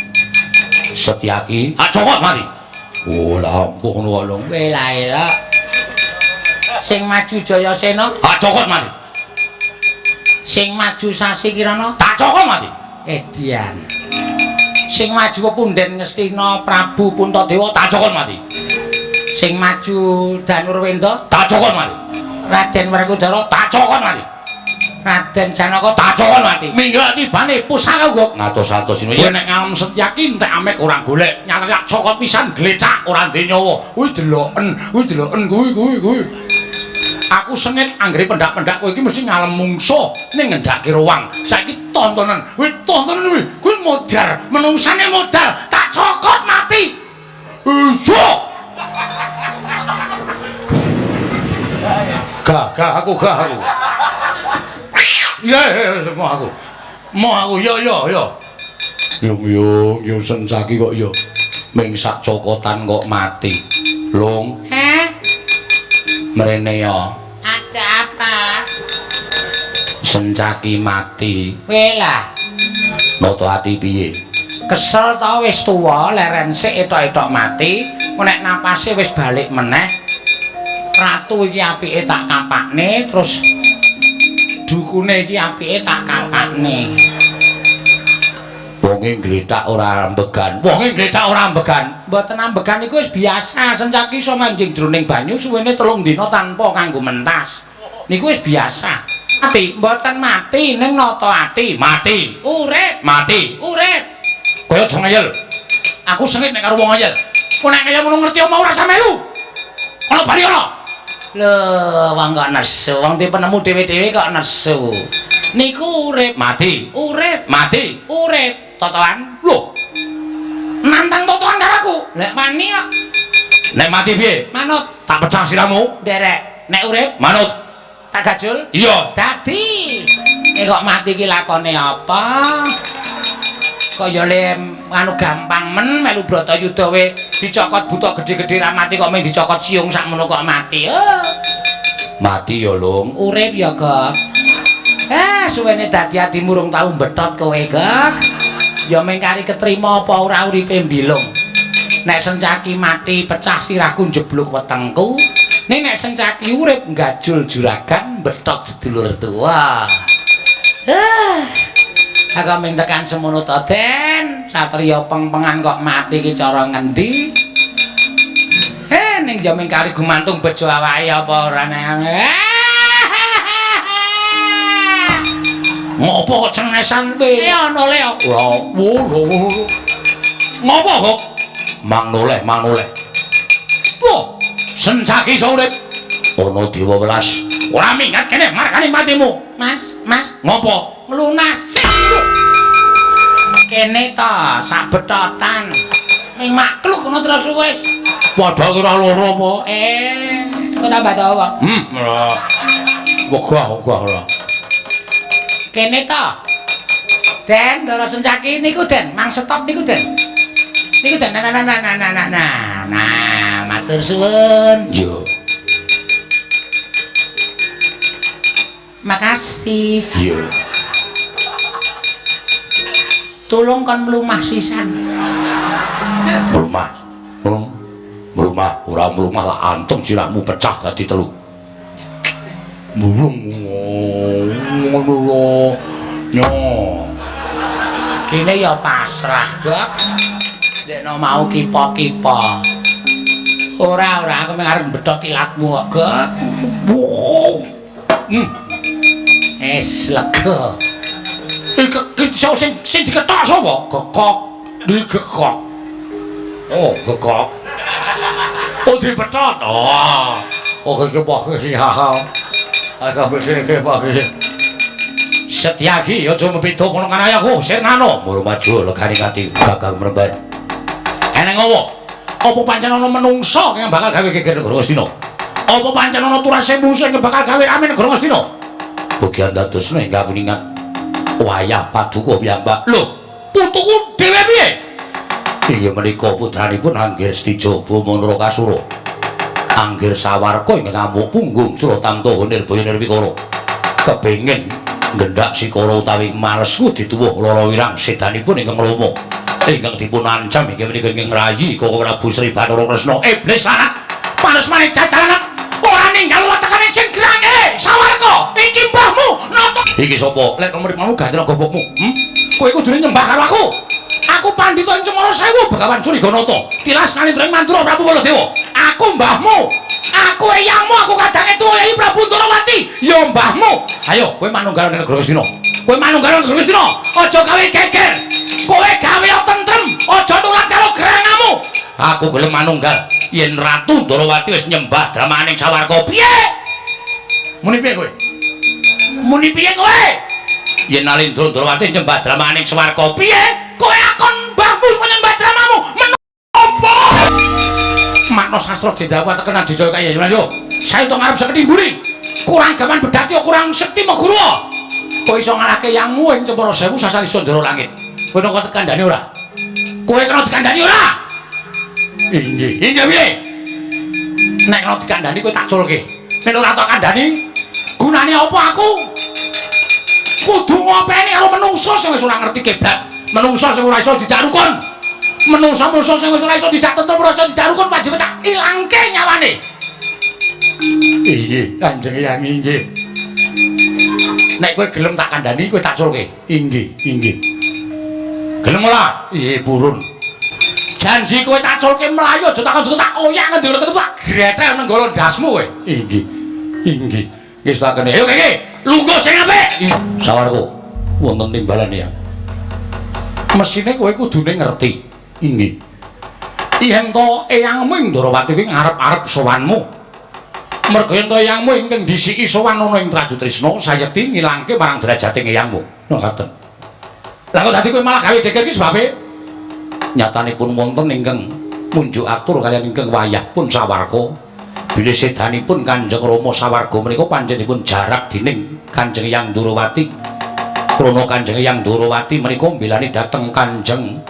Setyaki, Ajokot mari. Oh, lampuh ngono lho. Welaira. Sing maju Jayasena, Ajokot mari. sing maju Sasi Kirana, Ajokot mari. Edian. Sing maju Punden Ngestina Prabu Puntadewa, Ajokot mari. sing maju Danurwenda, Ajokot mari. Raden Werkudara, Ajokot mari. Raden Janaka, Ajokot mati. Minggat tibane pusaka kok. Ngatos-atos ini. Nek ngalem Setyaki entek amek ora golek. Nyarak Jokot pisan glecak ora ndek nyawa. Kuwi deloken kuwi. Aku sengit anggere pendak-pendak kowe iki mesti ngalem mungsuh ning ngendhake ruang. Saiki tontonan. Tontonan kuwi modar, menungsane modar. Tak Jokot mati. Iso. Gak aku. Ya, semua aku. Mau aku, yo. Yung Setyaki kok yo. Ming sak cokotan kok mati. Lung. Hah? Mrene yo. Ada apa? Setyaki mati. Wela. Noto ati piye? Kesel ta wis tuwa, leren sik etok-etok mati, nek napase wis balik meneh. Ratu iki apike tak kapakne, terus dukune iki apike tak kapakne. Wonge ngletak ora ambegan. Mboten ambegan iku wis biasa, Setyaki iso manjing jroning banyu suwene 3 dina tanpa kanggo mentas. Niku wis biasa. Mati, mboten mati ning nata ati. Mati. Urip. Kowe aja ngeyel. Aku sengit nek karo wong ngeyel. Kok nek kaya ngono ngerti omong ora samelu. Ono bali ono. Lho, wong kok nesu, wong di penemu dhewe-dhewe kok nesu. Niku urip. Mati. Totoan. Lho. Nantang totoan karo aku. Lek wani kok Nek mati piye? manut. Tak pecah siramu. Derek. Nek urip Manut. tak gajul. Iya. Dadi. Nek kok mati ki lakone apa? Kaya le anu gampang men melu Bratayuda we dicokot buta gedhe-gedhe ra mati kok mung dicokot siung sakmono kok mati. Mati ya, Lung. Urip ya, Gok. Suwene dadi atimu rung tau mbetot kowe, Gok. Ya mung kari ketrima apa ora uripe mbilung. Nek Setyaki mati pecah sirahku njebluk wetengku. Ning nek Setyaki urip nggajul juragan mbetot sedulur tuwa. Aku mung tekan semono to, Den. Satriya pengpengan kok mati ki cara ngendi? Ning ya mung kari gumantung bejo awake apa ora Ngopo kok cengesan kowe? Ana le. Ngopo kok? Mang noleh. Wah, Setyaki iso urip. Ana dewa welas. Ora minggat kene markane matimu. Mas, Ngopo? nglunas. Kene ta sak betotan. Ning makluk ngono terus wis. Padha kira loro apa? Kok tambah dawa. Wegah ora. Kene ta. Den, Ndara Setyaki niku Den, mang stop niku Den. Niku Den. Nah, matur suwun. Yo. Makasih. Yo. Tulung kon mlumah sisan. Mrumah ora mrumah lah antum sirahmu pecah dadi 3. Nyo. Kene ya pasrah, Gok. Dekno mau kipo-kipo. Ora aku mung arep mbethok tilatmu kok, Gok. Es lega. Iki sing diketok sapa? Gekok. Digekok. Oh, gekok. Oh, dipetot. Oh, iki ya. Agak begini ke pagi. Setyaki aja mepito kono kan ayahku Sirnano. Mulu maju legane kati gagal mrembat. Eneng ngopo? Apa pancen ana menungsa kang bakal gawe geger Negara Ngastina? Apa pancen ana turase musuh sing bakal gawe rame Negara Ngastina? Bagian dadosna ingkang wingat wayah paduka piyambak. Lho, putuku dhewe piye? Inggih menika putranipun Anggir Stijaba Manrakasura. Anggir Sawarka ingkang ngamuk punggung Suratang Taha Nirbaya Nirwikara. Kepengin nggendak Sikara utawi malesku dituwuh lara wirang sedanipun ingkang Rama. Ingkang dipun ancam inggih menika ingkang rayi Koko Prabu Sri Bathara Kresna. Iblis lanang panes maneh jajalanan ora ninggal watakaning sing grange. Sawarka, iki mbahmu nata. Iki sapa? Lek nomor ganti gobokmu. Kowe kudune nyembah karo aku. Aku Pandhita Cemara Sewu Begawan Suriganata. Tilas Nalindra Mantura Prabu Baladewa. Aku mbahmu. Aku eyangmu, aku kadange tuwa Yai Prabu Ndarawati. Ya mbahmu. Ayo, kowe manunggal ning Negara Westina. Kowe manunggal ning Negara Westina. Aja gawe geger. Kowe gawe tentrem. Aja nulat karo gerangamu. Aku gelem manunggal. Yen Ratu Ndarawati wis nyembah dramaning Sawarka, piye? Muni piye kowe? Muni piye kowe? Yen Nalindra Ndarawati nyembah dramaning Sawarka, piye? Kowe akon mbahmu menyembah dramamu. Menapa? Makna sastra Jenderal tekenan Jaya kaya yo. Saestu ngarep seketimburi. Kurang gaman bedati kurang sekti meguru. Kowe iso ngalahke yangmu ing Cemara Sewu sasari Sondara Langit. Kowe kok tekandani ora? Kowe kena dikandani ora? Inggih, inggih piye? Nek kena dikandani kowe tak culke. Nek ora tak kandani, gunane apa aku? Kudu ngopeni karo menungso sing wis ora ngerti kebak. Menungso sing ora iso dijak rukun. Menungso sing wis ora iso dijak tentrem ora iso dijak rukun wajib tak ilangke nyawane. Inggih, Kanjeng Hyang inggih. Nek kowe gelem tak kandhani kowe tak culke. Inggih, inggih. Gelem ora? Iye purun. Janji kowe tak culke mlayu aja tak oyak ngendi ora tak gretel nang nggono ndasmu kowe. Inggih. Inggih. Wis tak kene. Ayo kene. Lungguh sing apik. Sawarka wonten timbalan ya. Mesine kowe kudune ngerti. Inggih. Yen to eyangmu ing Ndarawati kuwi ngarep-arep sowanmu. Merga yen to eyangmu ingkang disiki sowan ana ing Trajutrisna sayekti ngilangke marang derajating eyangmu. Ngoten. Lah kok dadi kowe malah gawe geger iki sebabe? Nyatanipun wonten ingkang munjuk atur kaliyan ingkang wayahpun Sawarka. Bilih sedanipun Kanjeng Rama Sawarga menika panjenenganipun jarak dening Kanjeng Hyang Ndarawati. Krana Kanjeng Hyang Ndarawati menika mbelani dhateng Kanjeng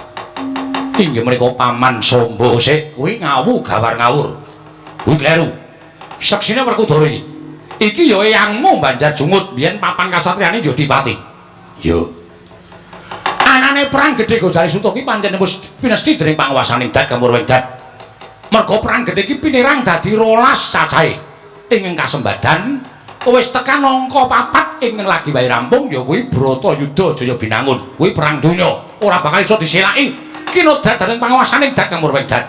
inggih menika Paman Samba sik kuwi ngawu gawar ngawur. Kuwi kleru. Seksine Werkudara iki ya eyangmu Banjarjungut biyen papan kasatriyane Yodipati. Yo. Anane perang gedhe Gojali Suta ki panjenengan wis pinesti dening panguwasaning Dat Kamurwengdat. Merga perang gedhe iki pinirang dadi 12 cacahe. Ing kasembadan wis tekan angka 4 ing lagi wae rampung ya kuwi Bratayuda Jaya Binangun. Kuwi perang donya, ora bakal iso diselaki kinodrat dening panguwasaning Dat Kamurwengdat.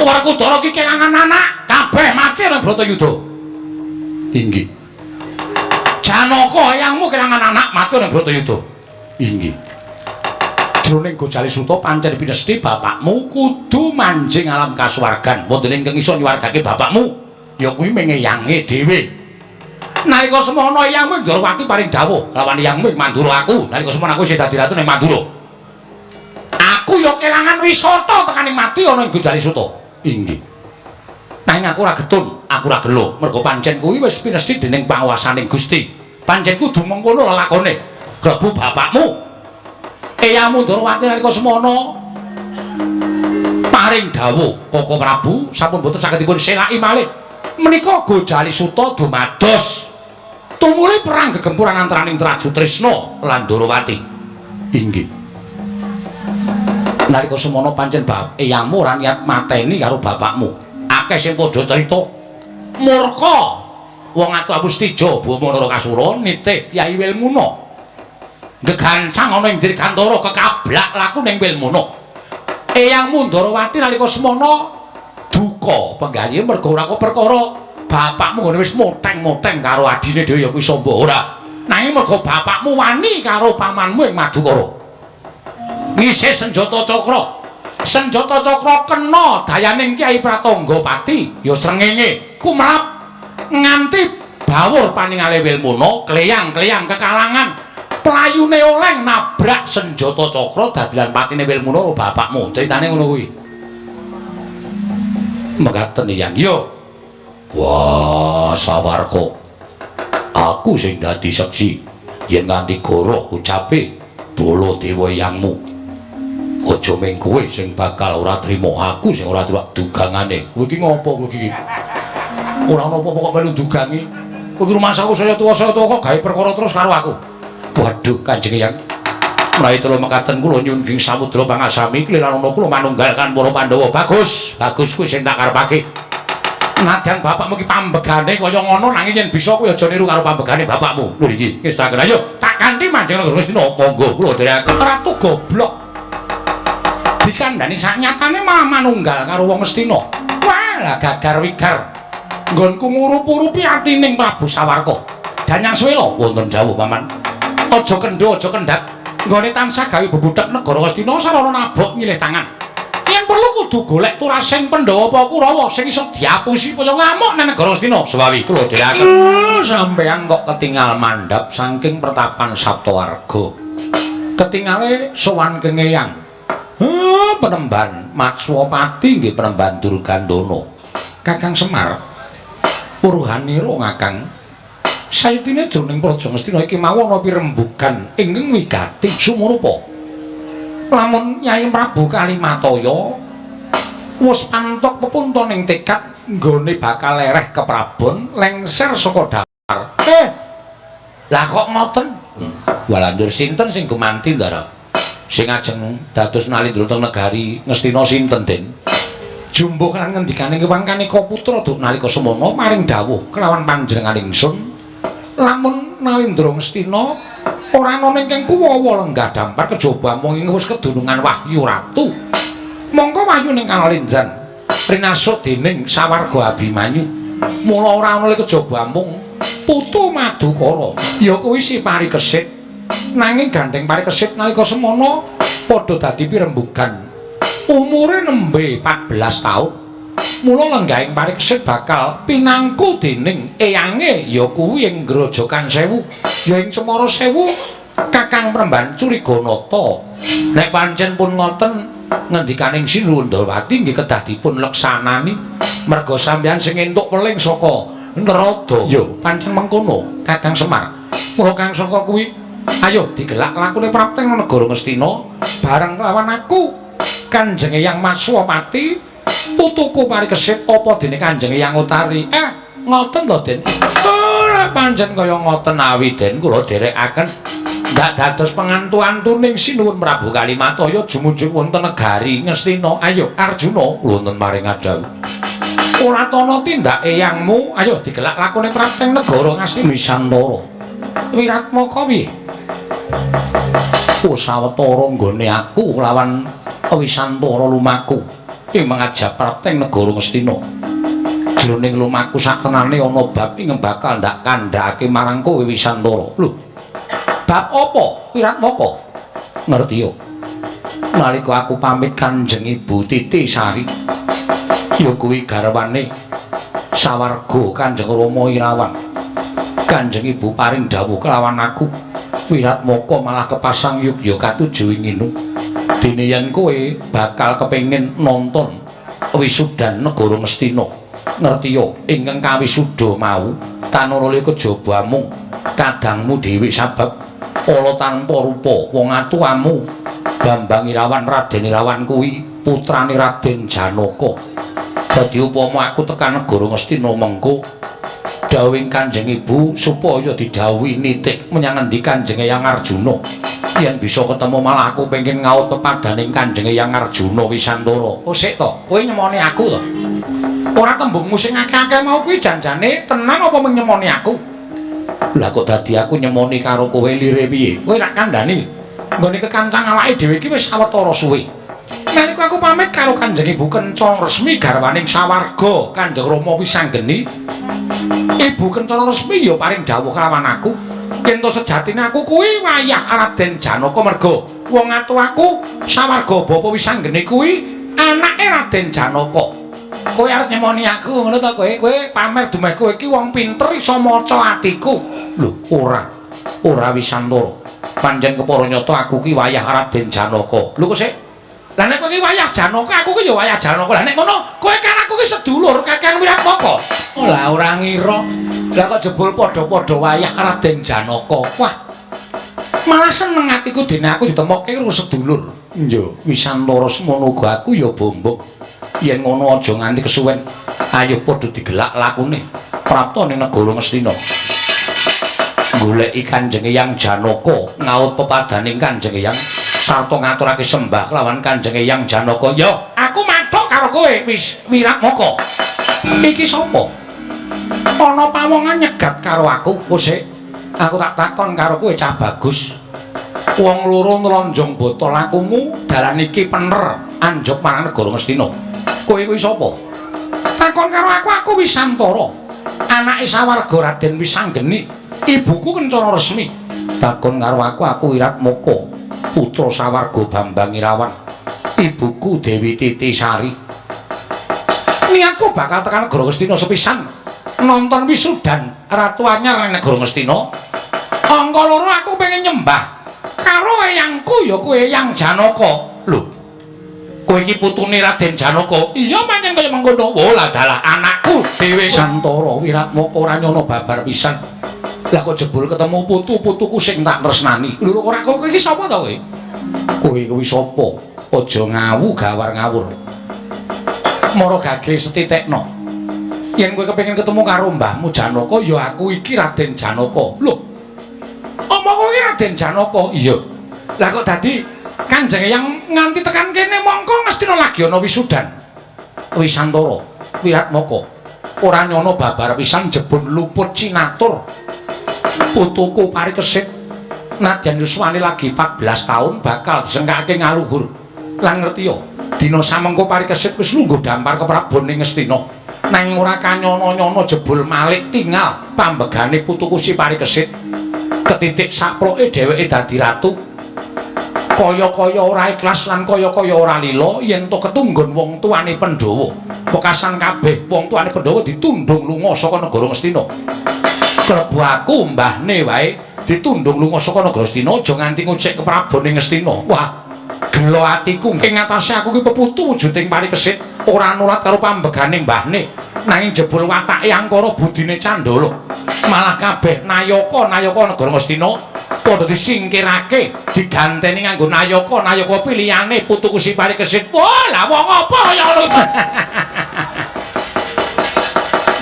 Werkudara iki kelangan anak, kabeh mati nang Bratayuda. Inggih. Janaka eyangmu kelangan anak, mati nang Bratayuda. Inggih. Jroning Gojali Suta pancen pinesti bapakmu kudu manjing alam kasuwargan. Wonten ingkang iso nyuwargake bapakmu ya kuwi mengeyange dhewe. Nalika semana eyangmu Ndarawati paring dawuh kelawan eyangmu Mandura aku. Nalika semana aku isih dadi ratu ning Mandura. Aku ya kelangan wisata tekaning mati ana ing Gojali Suta. Inggih. Nanging aku ora getun, aku ora gelo. Merga pancen kuwi wis pinesti dening panguwasaning Gusti. Pancen kudu mengkono lelakone. Grebu bapakmu. Eyangmu Ndarawati nalika semana paring dawuh Koko Prabu sampun boten saged dipun selaki malih. Menika Gojali Suta dumados tumuli perang gegempuran antaraning Trajutrisna lan Ndarawati. Inggih. Nalika semana pancen eyangmu ora niat mateni karo bapakmu. Akeh sing padha crita murka wong atu Stijaba Manrakasura nitih Yai Wilmuna. Gegancang ana ing Dirgantara kekablak laku ning Wilmuna. Eyangmu Ndarawati nalika semana duka penggawe merga ora kok perkara bapakmu ngene wis moteng-moteng karo adine dhewe ya kuwi Samba ora. Nanging merga bapakmu wani karo pamanmu ing Madukara. Ngisi senjata cakra. Senjata cakra kena dayaning Kyai Pratanggapati ya srengenge kumlap nganti bawur paningale Wilmuna kleyang-kleyang kekalangan. Playune oleng nabrak senjata cakra dadilan patine Wilmuna karo bapakmu. Critane ngono kuwi. Mekaten Hyang ya. Wah, Sawarka. Aku sing dadi seksi yen nganti goroh ucape Baladewa eyangmu. Aja mung kowe sing bakal ora trima aku sing ora trima dugangane. Kowe iki ngopo kowe iki? Ora ono apa-apa kok melu dugangi. Kowe iki rumasaku saya tuwa kok gawe perkara terus karo aku. Waduh, Kanjeng Eyang. Mulai telu mekaten kula nyuwun ing samudra pangasami kliran ana kula manunggalkan para Pandhawa. Bagus, bagus kuwi sing tak karepake. Nadyan bapakmu ki pambegane kaya ngono nanging yen bisa kuwi aja niru karo pambegane bapakmu. Lho iki wis tak kena. Ayo, tak kanthi Manjeng Gustina. Monggo kula dherekaken ratu goblok. Dikandani saknyatane malah manunggal karo wong Mestina. Walah gagar wigar. Nggonku ngurup-urupi atining Prabu Sawarka. Danyang Swela wonten dawuh paman. Aja kendho, aja kendhat. Nggone tansah gawe bebudhak negara Hastina sarana nabok nyilih tangan. Yen perlu kudu golek turasing Pandhawa apa Kurawa sing iso diapusi kaya ngamuk nang negara Hastina. Sewawi kula dherekaken. Sampeyan kok ketingal mandhap saking pertapan Saptawarga. Ketingale sowan Kengeyang. Penemban Matswapati nggih penemban Durgandana. Kakang Semar. Uruhanira Kakang. Sayetine jroning Praja Ngastina iki mau ana pirembugan ingkang wigati sumurupa. Lamun Nyai Prabu Kalimataya wis pantok pepuntoning tekad nggone bakal lereh keprabon lengser saka dapar. Lah kok ngoten? Walanjur sinten sing gumanti ndara? Sing ajeng dados nalindra teng negari Ngastina sinten Den? Jumbuh lan ngendikane Hyang Kanika putra duk nalika semana maring dawuh kelawan panjenengan ingsun. Lamun nalindra Ngastina ora ana ingkang kuwawa lenggah dampar kejaba mung ing wis kedunungan Wahyu Ratu. Mongko wahyu ning Kalindran rinasuk dening Sawarga Abimanyu. Mula ora ana kejaba mung putu Madukara. Ya kuwi si Parikesit. Nanging gandeng Parikesit nalika semana padha dadi pirembugan. Umure nembe 14 taun. Mula lenggahing Parikesit bakal pinangku dening eyange ya kuwi ing Grojogan Sewu ya ing Cemara Sewu Kakang Premban Curiganata. Nek pancen pun ngoten ngendikaning Sinundawati nggih kedah dipun leksanani merga sampeyan sing entuk weling saka Nerada. Ya pancen mengkono Kakang Semar. Mula kang saka kuwi ayo digelak lakune prapteng negara Ngastina bareng lawan aku Kanjeng Hyang Matswapati putuku Parikesit apa dene Kanjeng Hyang Utari. Ngoten lho Den. Ora pancen kaya ngoten awi Den kula dherekaken ndak dados pengantu-antuning Sinuwun Prabu Kalimataya jumujug wonten negari Ngastina. Ayo Arjuna wonten maring adhawu. Ora tana tindak eyangmu, ayo digelak lakune prapteng negara Ngastina Wisantara. Wiratmaka piye? Sawetara nggone aku lawan Wisantara lumaku ing mangajab prapteng negara Ngastina. Jroning lumaku saktenane ana bab ing bakal ndak kandhake marang kowe Wisantara. Lho. Bab apa? Wiratmaka. Ngerti yo. Nalika aku pamit Kanjeng Ibu Titi Sari. Ya kuwi garwane Sawarga Kanjeng Rama Irawan. Kanjeng Ibu paring dawuh kelawan aku. Wiratmaka malah kepasang yugya katuju inginu. Dene yen kowe bakal kepengin nonton wisudan negara Ngastina. Ngerti yo, ingkang kawisuda mau tanurale kejaba mung kadangmu dhewe sabab ala tanpa rupa wong atuamu Bambang Irawan Raden Irawan kuwi putrane Raden Janaka. Dadi upama aku tekan negara Ngastina mengko dawuhing Kanjeng Ibu supaya didhawuhi nitik menyang endi Kanjeng Hyang Arjuna. Yen bisa ketemu malah aku pengin ngaut pepadaning Kanjeng Hyang Arjuna Wisantara. Oh sik to, kowe nyemoni aku to? Ora tembungmu sing akeh-akeh mau kuwi janjane tenan apa mung nyemoni aku? Lah kok dadi aku nyemoni karo kowe lire piye? Kowe rak kandhani. Nggone kekancang awake dhewe iki wis sawetara suwe. Nalika aku pamit karo Kanjeng Ibu Kencana Resmi garwaning Sawarga Kanjeng Rama Wisanggeni, Ibu Kencana Resmi ya paring dawuh kelawan aku. Yen to sejatine aku kuwi wayah Raden Janaka merga wong atu aku Sawarga Bapa Wisanggeni kuwi anake Raden Janaka. Kowe arep nyemoni aku ngono to kowe? Kowe pamer dumeh kowe iki wong pinter iso maca atiku. Lho, ora Wisantara. Panjen kepara nyata aku ki wayah Raden Janaka. Lho kok sik? Lah nek kowe ki wayah Janaka, aku ki ya wayah Janaka. Lah nek ngono, kowe karo aku ki sedulur Kakang Wiratmaka. Lah ora ngira. Lah kok jebul padha-padha wayah Raden Janaka. Wah. Malah seneng atiku dene aku ditemokke karo sedulur. Yo, Wisantara semono uga aku ya bombong. Yen ngono aja nganti kesuwen. Ayo padha digelak lakune. Prapta ning negara Ngastina. Goleki Kanjeng Hyang Janaka, ngaut pepadaning Kanjeng Hyang sarta ngaturake sembah kelawan Kanjeng Hyang Janaka. Yo, Aku mathuk karo kowe wis Wiratmaka. iki sapa? Ana pawongan nyegat karo aku. Kosek, aku tak takon karo kowe Cah Bagus. Wong loro nlonjong botol lakumu dalan iki pener anjuk marang negara Ngastina. Kowe kuwi sapa? Takon karo aku Wisantara. Anake sawarga Raden Wisanggeni. Ibuku kencana resmi. Takon karo aku Wiratmaka, putra sawarga Bambang Irawan. Ibuku Dewi Titisari. Niatku bakal tekan negara Ngastina sepisan nonton wisudan Ratu Anyar ning negara Ngastina. Angka loro aku pengen nyembah karo eyangku ya kowe Eyang Janaka. Lho, kowe iki putune Raden Janaka. Iya pancen kaya mengkono. Oh lah dalah anakku Dewi Santara Wiratmaka ora nyono babar pisan. Lah kok jebul ketemu putu-putuku sing tak tresnani. Lho ora kowe iki sapa to kowe? Kowe kuwi sapa? Aja ngawu gawar ngawur. Mara gage setitekno. Yen kowe kepengin ketemu karo mbahmu Janaka, ya aku iki Raden Janaka. Lho. Omong kowe Raden Janaka? Iya. Lah kok dadi Kanjeng yang nganti tekan kene mongko Ngastina lagi ana wisudan. Wisantara Wiratmaka ora nyono babar pisan jebul luput cinatur. Putuku Parikesit nadyan yuswane lagi 14 taun bakal disengkake ngaluhur. Lah ngerti yo, dina samengko Parikesit wis lungguh dampar ke Prabu ning Ngastina. Nanging ora kanyono-nyono jebul malik tinggal pambegane putuku si Parikesit. Ketitik saploke dheweke dadi ratu. Kaya-kaya ora ikhlas lan kaya-kaya ora lila yen to ketunggon wong tuane Pandhawa. Wekasan kabeh wong tuane Pandhawa ditundung lunga saka negara Ngastina. Klebu aku mbahne wae ditundung lunga saka negara Ngastina aja nganti ngucik ke Prabu ning Ngastina. Wah, gelo atiku ing atase aku ki peputu wujuding Parikesit ora nulat karo pambegane mbahne. Nanging jebul watake angkara budine Candala. Malah kabeh nayaka negara Ngastina padha disingkirake, diganteni nganggo nayaka pilihane putuku si Parikesit. Wah, lah wong apa kaya ngono?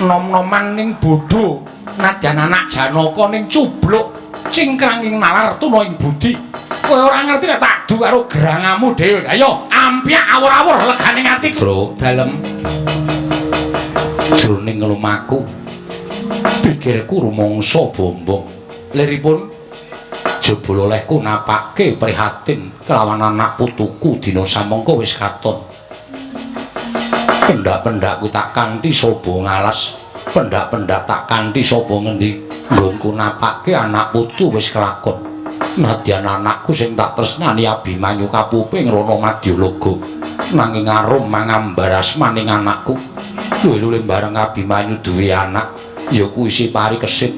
Nom-noman ning bodho, nadyan anak Janaka ning cubluk, cingkranging nalar tuna ing budi. Kowe ora ngerti nek tak du karo gerangamu dhewe. Ayo, ampyak awur-awur legane atiku. Bro, dalem. Jroning lumaku, pikirku rumangsa bombong. Liripun jebul olehku napakke prihatin kelawan anak putuku dina samangka wis katon. Pendak-pendak kuwi tak kanthi saba ngalas, pendak-pendak tak kanthi saba ngendi nggonku napakke anak putu wis kelakon. Nadyan anakku sing tak tresnani Abimanyu kapuping rono Madyalaga, nanging arum mangambaras maning anakku. Luwih-luwih bareng Abimanyu duwe anak, ya kuwi si Parikesit.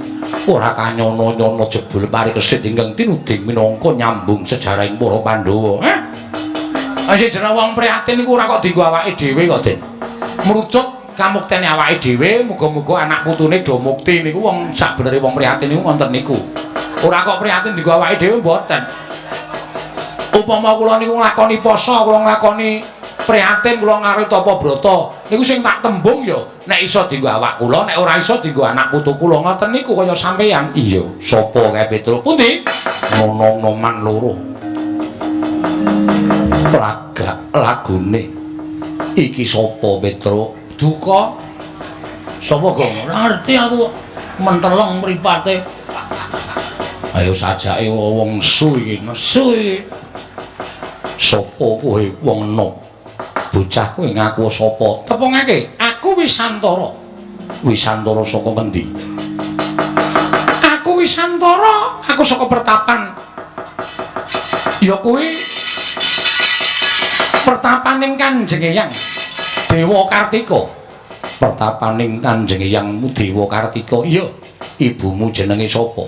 Ora kanyono-nyono jebul Parikesit ingkang tinuding minangka nyambung sejarahing para Pandhawa. Sing jeneng wong prihatin iku ora kok dienggo awake dhewe kok, Den. Mrucut kamuktene awake dhewe, muga-muga anak putune do mukti niku wong sakbenere wong prihatin niku wonten niku. Ora kok prihatin dienggo awake dhewe mboten. Upama kula niku nglakoni poso, kula nglakoni prihatin, kula ngarit apa brata, niku sing tak tembung ya nek iso dienggo awak kula, nek ora iso dienggo anak putu kula ngoten niku kaya sampeyan. Iya, sapa kae Petruk? Pundi? Nono-noman loro. Lagune iki sapa Petruk? Duka. Sapa kok ora ngerti aku menteleng mripate. Ayo sajake wong su iki, nesu iki. Sapa kowe wong enom? Bocah kowe ngaku sapa? Tepungake, aku Wisantara. Wisantara saka ngendi? Aku Wisantara, aku saka Pertapan. Ya kuwi pertapaning Kanjeng Hyang Dewa Kartika. Pertapaning Kanjeng Hyangmu Dewa Kartika. Iya, ibumu jenenge sapa?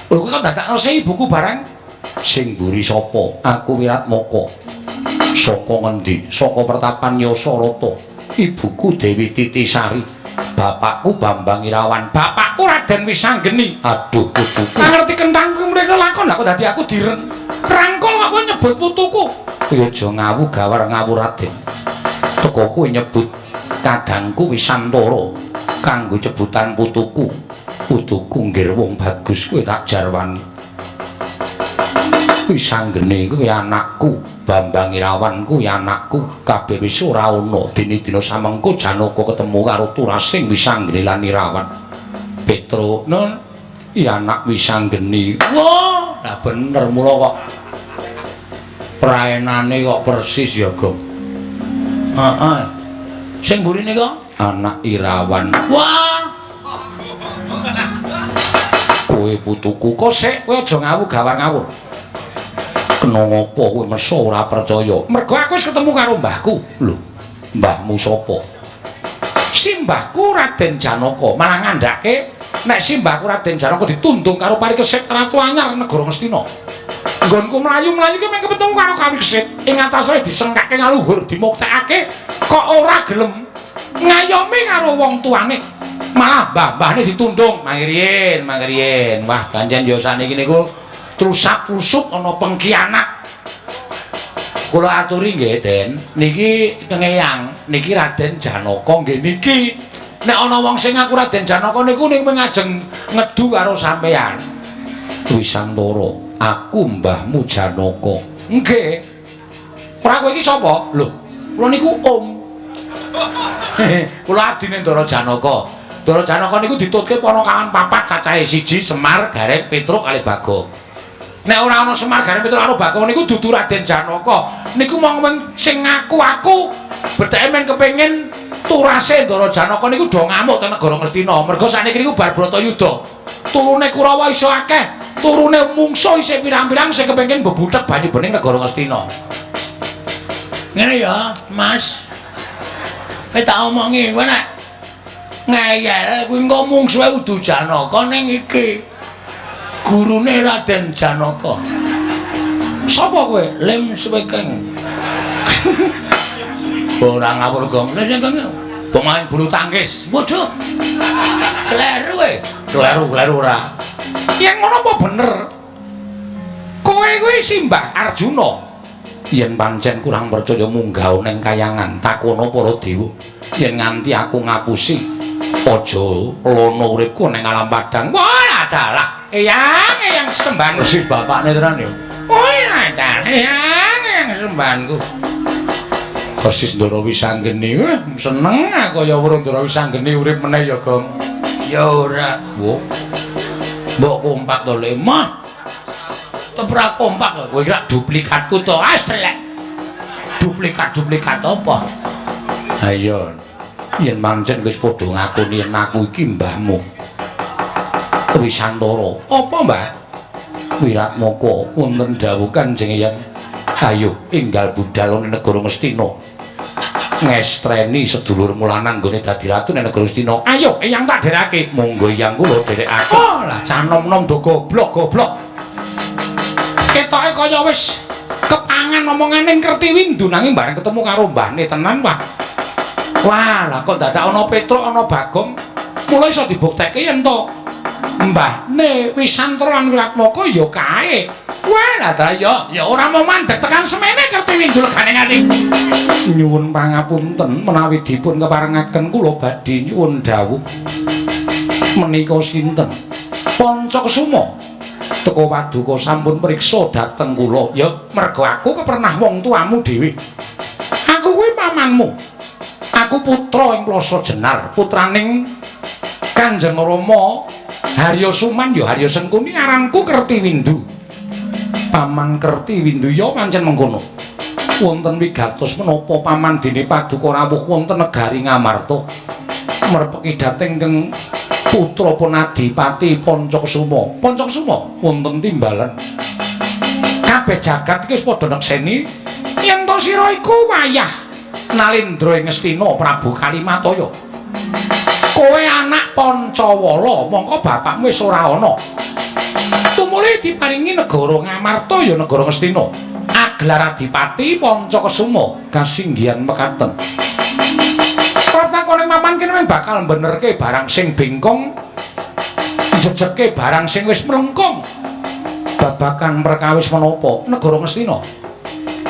Lho kok dadakno sing ibuku barang? Sing mburi sapa? Aku Wiratmaka. Saka ngendi? Saka Pertapan Yasarata. Ibuku Dewi Titisari. Bapakku Bambang Irawan. Bapakku Raden Wisanggeni. Aduh, putuku. Ngerti kentangku mrene lakon aku dadi aku dirangkul aku nyebut putuku. Kuwi aja ngawu gawar ngawu Raden. Teko kuwi nyebut kadangku Wisantara kanggo cebutan putuku. Putuku nggih wong bagus kuwi tak jarwani. Wisanggeni kuwi anakku, Bambang Irawan kuwi anakku. Kabeh wis ora ana dina-dina samengko Janaka ketemu karo Turasing Wisanggeni lan Irawan. Petro, non, iya anak Wisanggeni. Wah, lah bener mula kok praenane kok persis ya, Gong. Heeh. Sing burine kok Anak Irawan. wah, Kowe putuku kok sik kowe aja ngawu gawar ngawur. Kena ngopo kowe mesa ora percaya? mergo aku wis ketemu karo mbahku. Lho, mbahmu sapa? Simbahku Raden Janaka malah ngandhake nek simbahku Raden Janaka ditundung karo Parikesit Ratu Anyar negara Ngastina. Nggonku mlayu-mlayu ki mung ketemu karo Parikesit ing atase disengkake ngaluhur dimuktekake kok ora gelem ngayomi karo wong tuane. Malah mbah-mbahne ditundung mangriyen. Wah, ganjen yo saniki niku trusak-trusuk ana pengkhianat. Kula aturi nggih, Den. Niki kengeyang, niki Raden Janaka nggih niki. Nek ana wong sing ngaku Raden Janaka niku ning ngajeng ngedu karo sampeyan. Wisantara, aku mbahmu Janaka. Nggih. Ora kowe iki sapa? Lho, kula niku Om. Kula adine Ndara Janaka. Ndara Janaka niku ditutke ponokawan papat cacahe siji Semar, Gareng, Petruk kali Bagong. Nek ora ana Semar, Gareng, Petruk karo Bagong niku dudu Raden Janaka. Niku mong sing ngaku aku beteke men kepengin turase Ndara Janaka niku do ngamuk teng negara Ngastina. Mergo saniki niku bar Bratayuda. Turune Kurawa iso akeh, turune mungsuh isih pirang-pirang sing kepengin bebutek banyu bening negara Ngastina. Ngene ya, Mas. Kowe tak omongi kowe nek ngeyel kuwi engko mungsuhe Udu Janaka ning iki. Gurune Raden Janaka. Sapa kowe? Lem Swekeng. Ora ngawur Gong. Lha sing pemain bulu tangkis. Waduh. Kleru kowe. Kleru ora. Yen ngono apa bener? Kowe kuwi Simbah Arjuna. Yen pancen kurang percaya munggah ning kayangan, takono para dewa. Yen nganti aku ngapusi, aja lono uripku ning alam padang. Wah, adalah eyang sembahan Persis bapakne tenan ya. wah, adalah eyang sembahanku. Persis Ndara Wisanggeni. Seneng aku ya weruh Ndara Wisanggeni urip meneh ya, Gong. Ya ora. Wo. Mbok kompak to lemah. Tepra kompak kowe kira duplikatku to astelek. Duplikat apa? Ayo. Yen pancen wis padha ngakoni yen aku iki mbahmu. Wisantara. Apa, Mbah? Wiratmaka wonten dawuh Kanjeng Hyang. Ayo enggal budal ning negara Ngastina. Ngestreni sedulurmu lanang nggone dadi ratu ning negara Ngastina. Ayo, eyang tak derake. Monggo Hyang kula derekake. Oh, lah canom-nom do goblok. Ketoke kaya wis kepangan omongane ning Kertiwindu nanging bareng ketemu karo mbahne tenan, Wah. Wah, lah kok dadak ana Petruk ana Bagong. Mulai iso dibuktekke yen to mbahne Wisantara lan Wiratmaka ya kae. Wah, lah ta ya ora mau mandeg tekan semene Kertiwindu legane ngati. Nyuwun pangapunten menawi dipun keparengaken kula badhe nyuwun dawuh. Menika sinten? Pancakesuma. Teko Paduka sampun priksa dhateng kula. Ya mergo aku kepernah wong tuamu dhewe. Aku kuwi pamanmu. Aku putra ing Plasa Jenar, putraning Kanjeng Rama Harya Suman ya Harya Sengkuni aranku Kertiwindu. Paman Kertiwindu ya pancen mengkono. Wonten wigatos menapa paman dene Paduka rawuh wonten negari Ngamarta. Merpeki dhateng keng putra Ponadipati Pancakesuma. Pancakesuma wonten timbalan. Kabeh jagat iki wis padha nekseni yen to sira iku wayah Nalendra ing Ngastina Prabu Kalimataya. Kowe anak Pancawala, mongko bapakmu wis ora ana. Tumuli diparingi negara Ngamarta ya negara Ngastina. Aglar Adipati Pancakesuma kasinggihan mekaten. takone mapan kene bakal benerke barang sing bengkong, jejeke barang sing wis mlengkung. Babakan perkawis menapa negara Ngastina?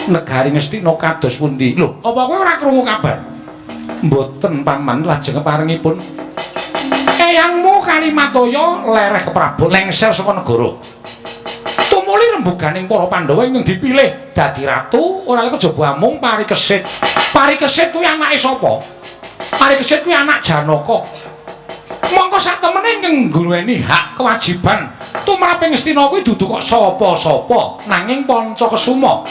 Negari Ngastina kados pundi? Lho, apa kowe ora krungu kabar? Mboten paman, lajeng keparingipun eyangmu Kalimataya lereh ke Prabu lengser saka negara. Tumuli rembuganing para Pandhawa ingkang dipilih dadi ratu ora kejaba mung Parikesit. Parikesit kuwi anake sapa? Parikesit kuwi anak Janaka. Mongko satemene ingkang nduweni hak kewajiban tumraping Ngastina kuwi dudu kok sapa-sapa nanging Pancakesuma.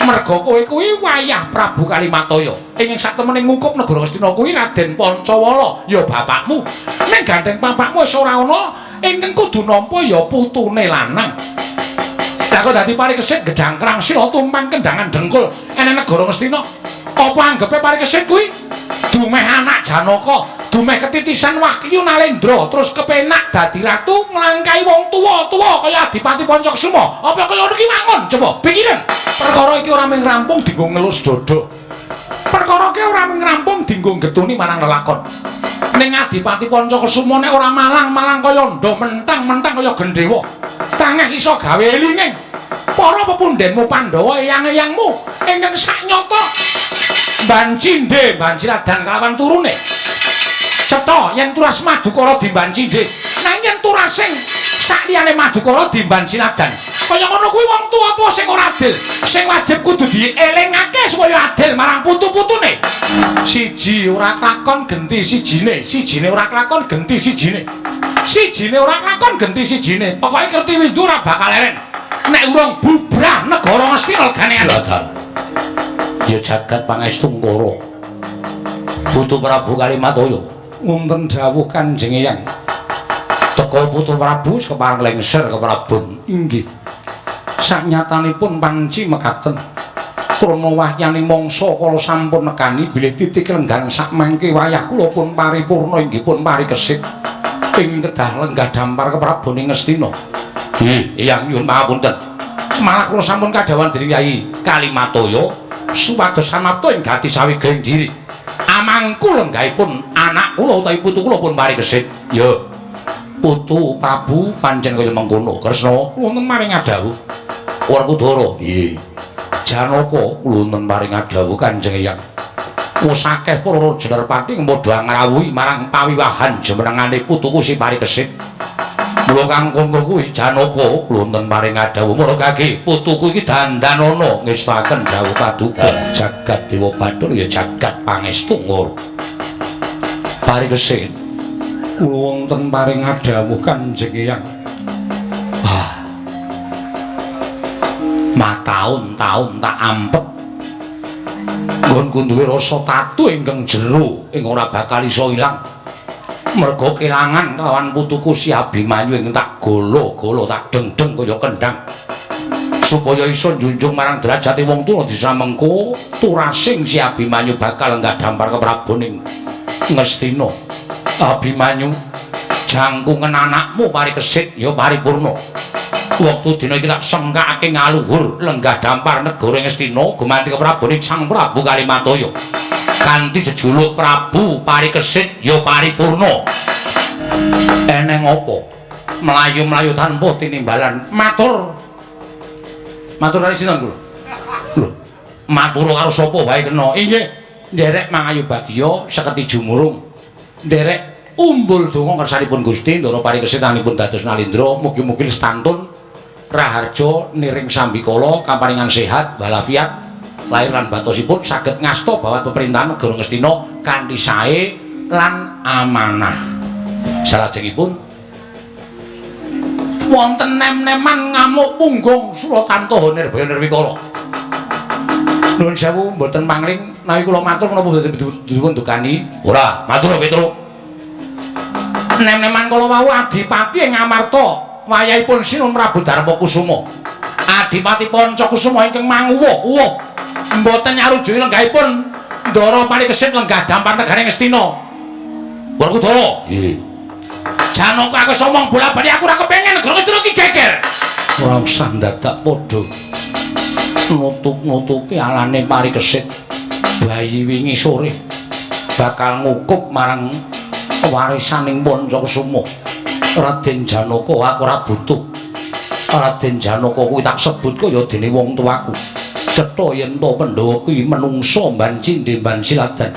Merga kowe kuwi wayah Prabu Kalimataya. Ing satemene ngukup negara Ngastina kuwi Raden Pancawala ya bapakmu. Ning gandeng bapakmu wis ora ana ingkang kudu nampa ya putune lanang. Lah kok dadi Parikesit gedhang krangsila tumpang kendangan dengkul ene negara Ngastina. Apa anggepe Parikesit kuwi dumeh anak Janaka, dumeh ketitisan Wahyu Nalendra terus kepenak dadi ratu nglangkai wong tuwa-tuwa kaya Adipati Pancakesuma. Apa kaya ngono ki wangun? Coba pikiran. Perkara iki ora mung rampung dienggo ngelus dodo. Perkara iki ora mung rampung dienggo getuni marang lelakon. Ning Adipati Pancakesuma nek ora malang-malang kaya ndo mentang-mentang kaya gendhewa. Tangeh iso gawe elinging. Para pepundhenmu Pandhawa eyang-eyangmu ingkang saknyata Bancinde, Banciradan kalawan turune. Cetha yen turas Madukara di Bancinde. Nanging yen turasing sakliyane Madukara di Banciradan. Kaya ngono kuwi wong tuwa-tuwa sing ora adil. Sing wajib kudu dielingake supaya adil marang putu-putune. Siji ora klakon genti sijine, sijine ora klakon genti sijine. Sijine ora klakon genti sijine. Pokoke Kertiwindu ora bakal leren. Nek urung bubrah negara Ngastina ganean. Ya jagat pangestu Ngkara. Putu Prabu Kalimataya wonten dawuh Kanjeng Eyang. Teka Putu Prabu kepareng lengser ke Prabun. Inggih. Saknyatanipun panci mekaten. Krana wahyaning mangsa kala sampun nekani bilih titik lenggang sakmangke wayah kula pun paripurna inggih pun Parikesit. Ing kedah lenggah dampar ke Prabuning Ngastina. Eyang nyuwun pangapunten. Semalah kula sampun kadhawuhan dening Kyai Kalimataya supados samapta ing gati sawiganing diri. Amangku lenggahipun anak kula utawi putu kula pun Parikesit. Ya. Putu Prabu pancen kaya mengkono. Kresna wonten maring adhawuh. Werkudara. Nggih. Janaka wonten maring adhawuh Kanjeng Eyang. Wis akeh para raja Nerpati padha ngrawuhi marang pawiwahan jemenengane putuku si Parikesit. Mula kang kono kuwi Janaka wonten maring adhawuh margake putuku iki dandanana ngestaken dawuh paduka jagat Dewa Bathara ya jagat pangestu Ngkara. Parikesit wonten maring adhawuh Kanjeng Eyang. Mataun-taun tak ampet nggonku duwe rasa tatu ingkang jero ing ora bakal iso ilang. Merga kelangan kelawan putuku si Abimanyu ing tak golo-golo tak deng-deng kaya kendhang. Supaya iso njunjung marang derajate wong tuwa disa mengko turasing si Abimanyu bakal enggak dampar ke Prabuning Ngastina. Abimanyu jangkungan anakmu Parikesit ya paripurna. Waktu dina iki tak sengkake ngaluhur lenggah dampar negara Ngastina gumanti ke Prabuning Sang Prabu Kalimataya. Kanthi jejuluk Prabu Parikesit ya paripurna. Eneng apa? Melayu-melayu tanpa tinimbalan. Matur kali sinten kula. Lho, matur karo sapa wae kena. Inggih, nderek mangayu bagya seketi jumurung. Nderek umbul donga kersanipun Gusti Ndara Parikesit-anipun dados Nalendra, mugi-mugi lestantun raharja niring sambikala kaparingan sehat walafiat. Lahir lan batosipun saged ngasta bawat pemerintahan negara Ngastina kanthi sae lan amanah. Salajengipun wonten nem-neman ngamuk punggung Suratantaha Nirbaya Nirwikara. Nuwun sewu mboten pangling nawi kula matur menapa boten dipun dukani? Ora, matur Petro. Nem-neman kala wau Adipati ing Amarta wayahipun Sinun Prabu Darmakusuma. Adipati Pancakusuma ingkang manguwuh-uwuh mboten nyarujuki lenggahipun Ndara Parikesit lenggah dampar negari Ngastina. Werkudara. Nggih. Janaka aku somong bola-bali aku ora kepengin negara Ngastina iki geger. Ora usah dadak padha nutup-nutupi alane Parikesit. Bayi wingi sore bakal ngukup marang warisaning Pancasuma. Raden Janaka aku ora butuh. Raden Janaka kuwi tak sebut kaya dene wong tuaku. Cetha yen to Pandhawa kuwi menungsa mban cindhe mban siladan.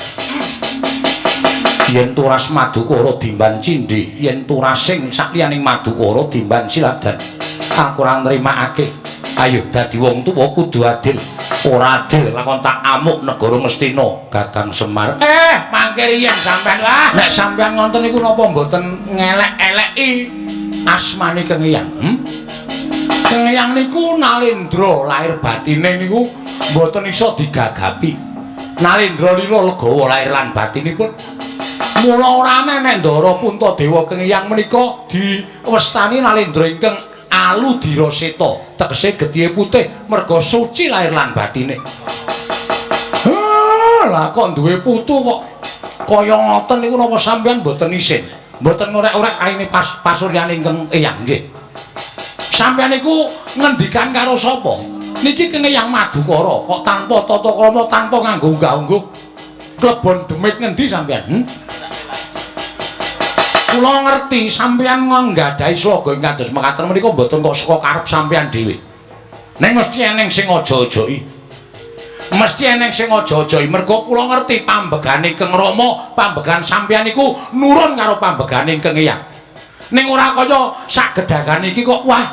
Yen turas Madukara dimban cindhe, yen turasing sakliyaning Madukara dimban siladan. Aku ora nrimakake. Ayo dadi wong tuwa kudu adil. Ora adil lakon tak amuk negara Ngastina, Kakang Semar. Mangke riyen sampean lah. Nek sampean ngonten niku napa mboten ngelek-eleki asmane Kang Eyang? Kang Eyang niku Nalendra lahir batine niku mboten iso digagapi. Nalendra lila legawa lahir lan batinipun. Mula ora nek Ndara Puntadewa Kang Eyang menika diwestani Nalendra ingkang alu diraseta, tegese getih putih merga suci lahir lan batine. Lah kok duwe putu kok kaya ngoten niku napa sampeyan mboten isin? Mboten ngorek-orek raine pasuryan ingkang Eyang nggih. Sampeyan niku ngendikan karo sapa? Niki Kang Eyang Madukara kok tanpa tata krama, tanpa nganggo unggah-ungguh. Klebon demit ngendi sampeyan? Kula ngerti sampeyan nggadahi sloga ing kados mekaten menika mboten kok saka karep sampeyan dhewe. Ning mesti eneng sing aja-ajai. Mesti eneng sing aja-ajai merga kula ngerti pambegane Kang Rama, pambegan sampeyan iku nurun karo pambegane Kang Eyang. Ning ora kaya sagedhagane iki kok wah.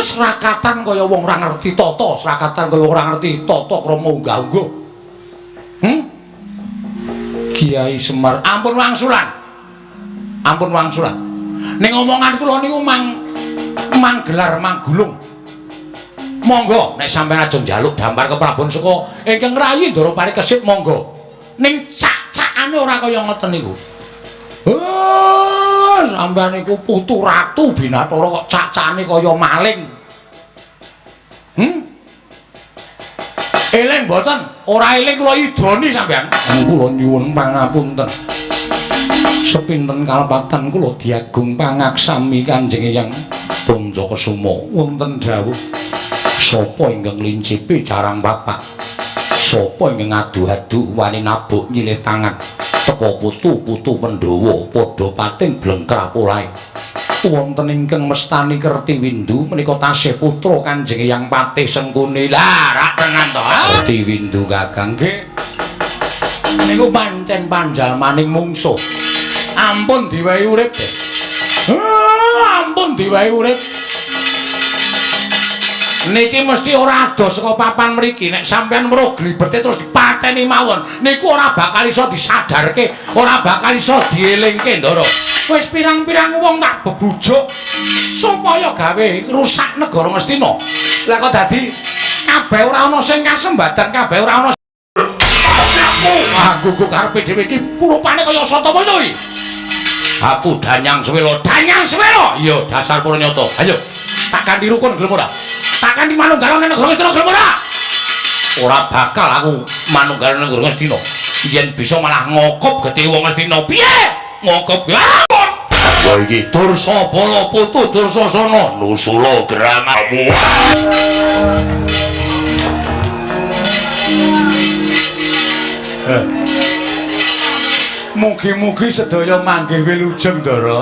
Srakatan kaya wong ora ngerti tata, srakatan kaya ora ngerti tata krama unggah-ungguh. Kiai Semar, ampun wangsulan. Ampun wangsulan. Ning omongan kula niku mang gelar manggulung. Monggo nek sampeyan ajeng njaluk dampar keprabon saka ingkang rayi Ndara Parikesit monggo. Ning cak-cakane ora kaya ngoten niku. Sampeyan niku putu ratu Binathara kok cak-cakane kaya maling. Eling mboten? Ora eling kula idoni sampeyan. Kula nyuwun pangapunten. Sepinten kalepatan kula diagung pangaksami Kanjeng Eyang Pancasuma wonten dawuh sapa ingkang lincipi jarang bapak, sapa ingkang adu-adu wani nabuk nyilih tangan teka putu-putu Pandhawa padha pating blengkrah polahe. Wonten ingkang mestani Kertiwindu menika tasih putra Kanjeng Eyang Patih Sengkuni. Lah rak tenan to Kertiwindu Kakang nggih niku pancen panjalmaning mungsuh. Ampun diwai urip deh. Ampun diwai urip. Niki mesti ora ado saka papan mriki nek sampeyan weruh glibete terus dipateni mawon. Niku ora bakal iso disadarke, ora bakal iso dielingke Ndara. Wis pirang-pirang wong tak bebujuk supaya gawe rusak negara Ngastina. Lah kok dadi kabeh ora ana sing kasembadan, kabeh ora ana aku karepe dhewe iki purupane kaya Satawaya iki. Aku danyang swela, danyang swela. Iya, dasar Puranyata. Ayo, takkan di rukun gelem ora? Takkan di manunggalane negara Ngastina gelem ora? Ora bakal aku manunggalane negara Ngastina. Yen bisa malah ngokop getih wong Ngastina. Piye? Ngokop ya. Wah iki Dursa Bala putu Dursasana nusula gramamu. Mugi-mugi sedaya manggih wilujeng Ndara.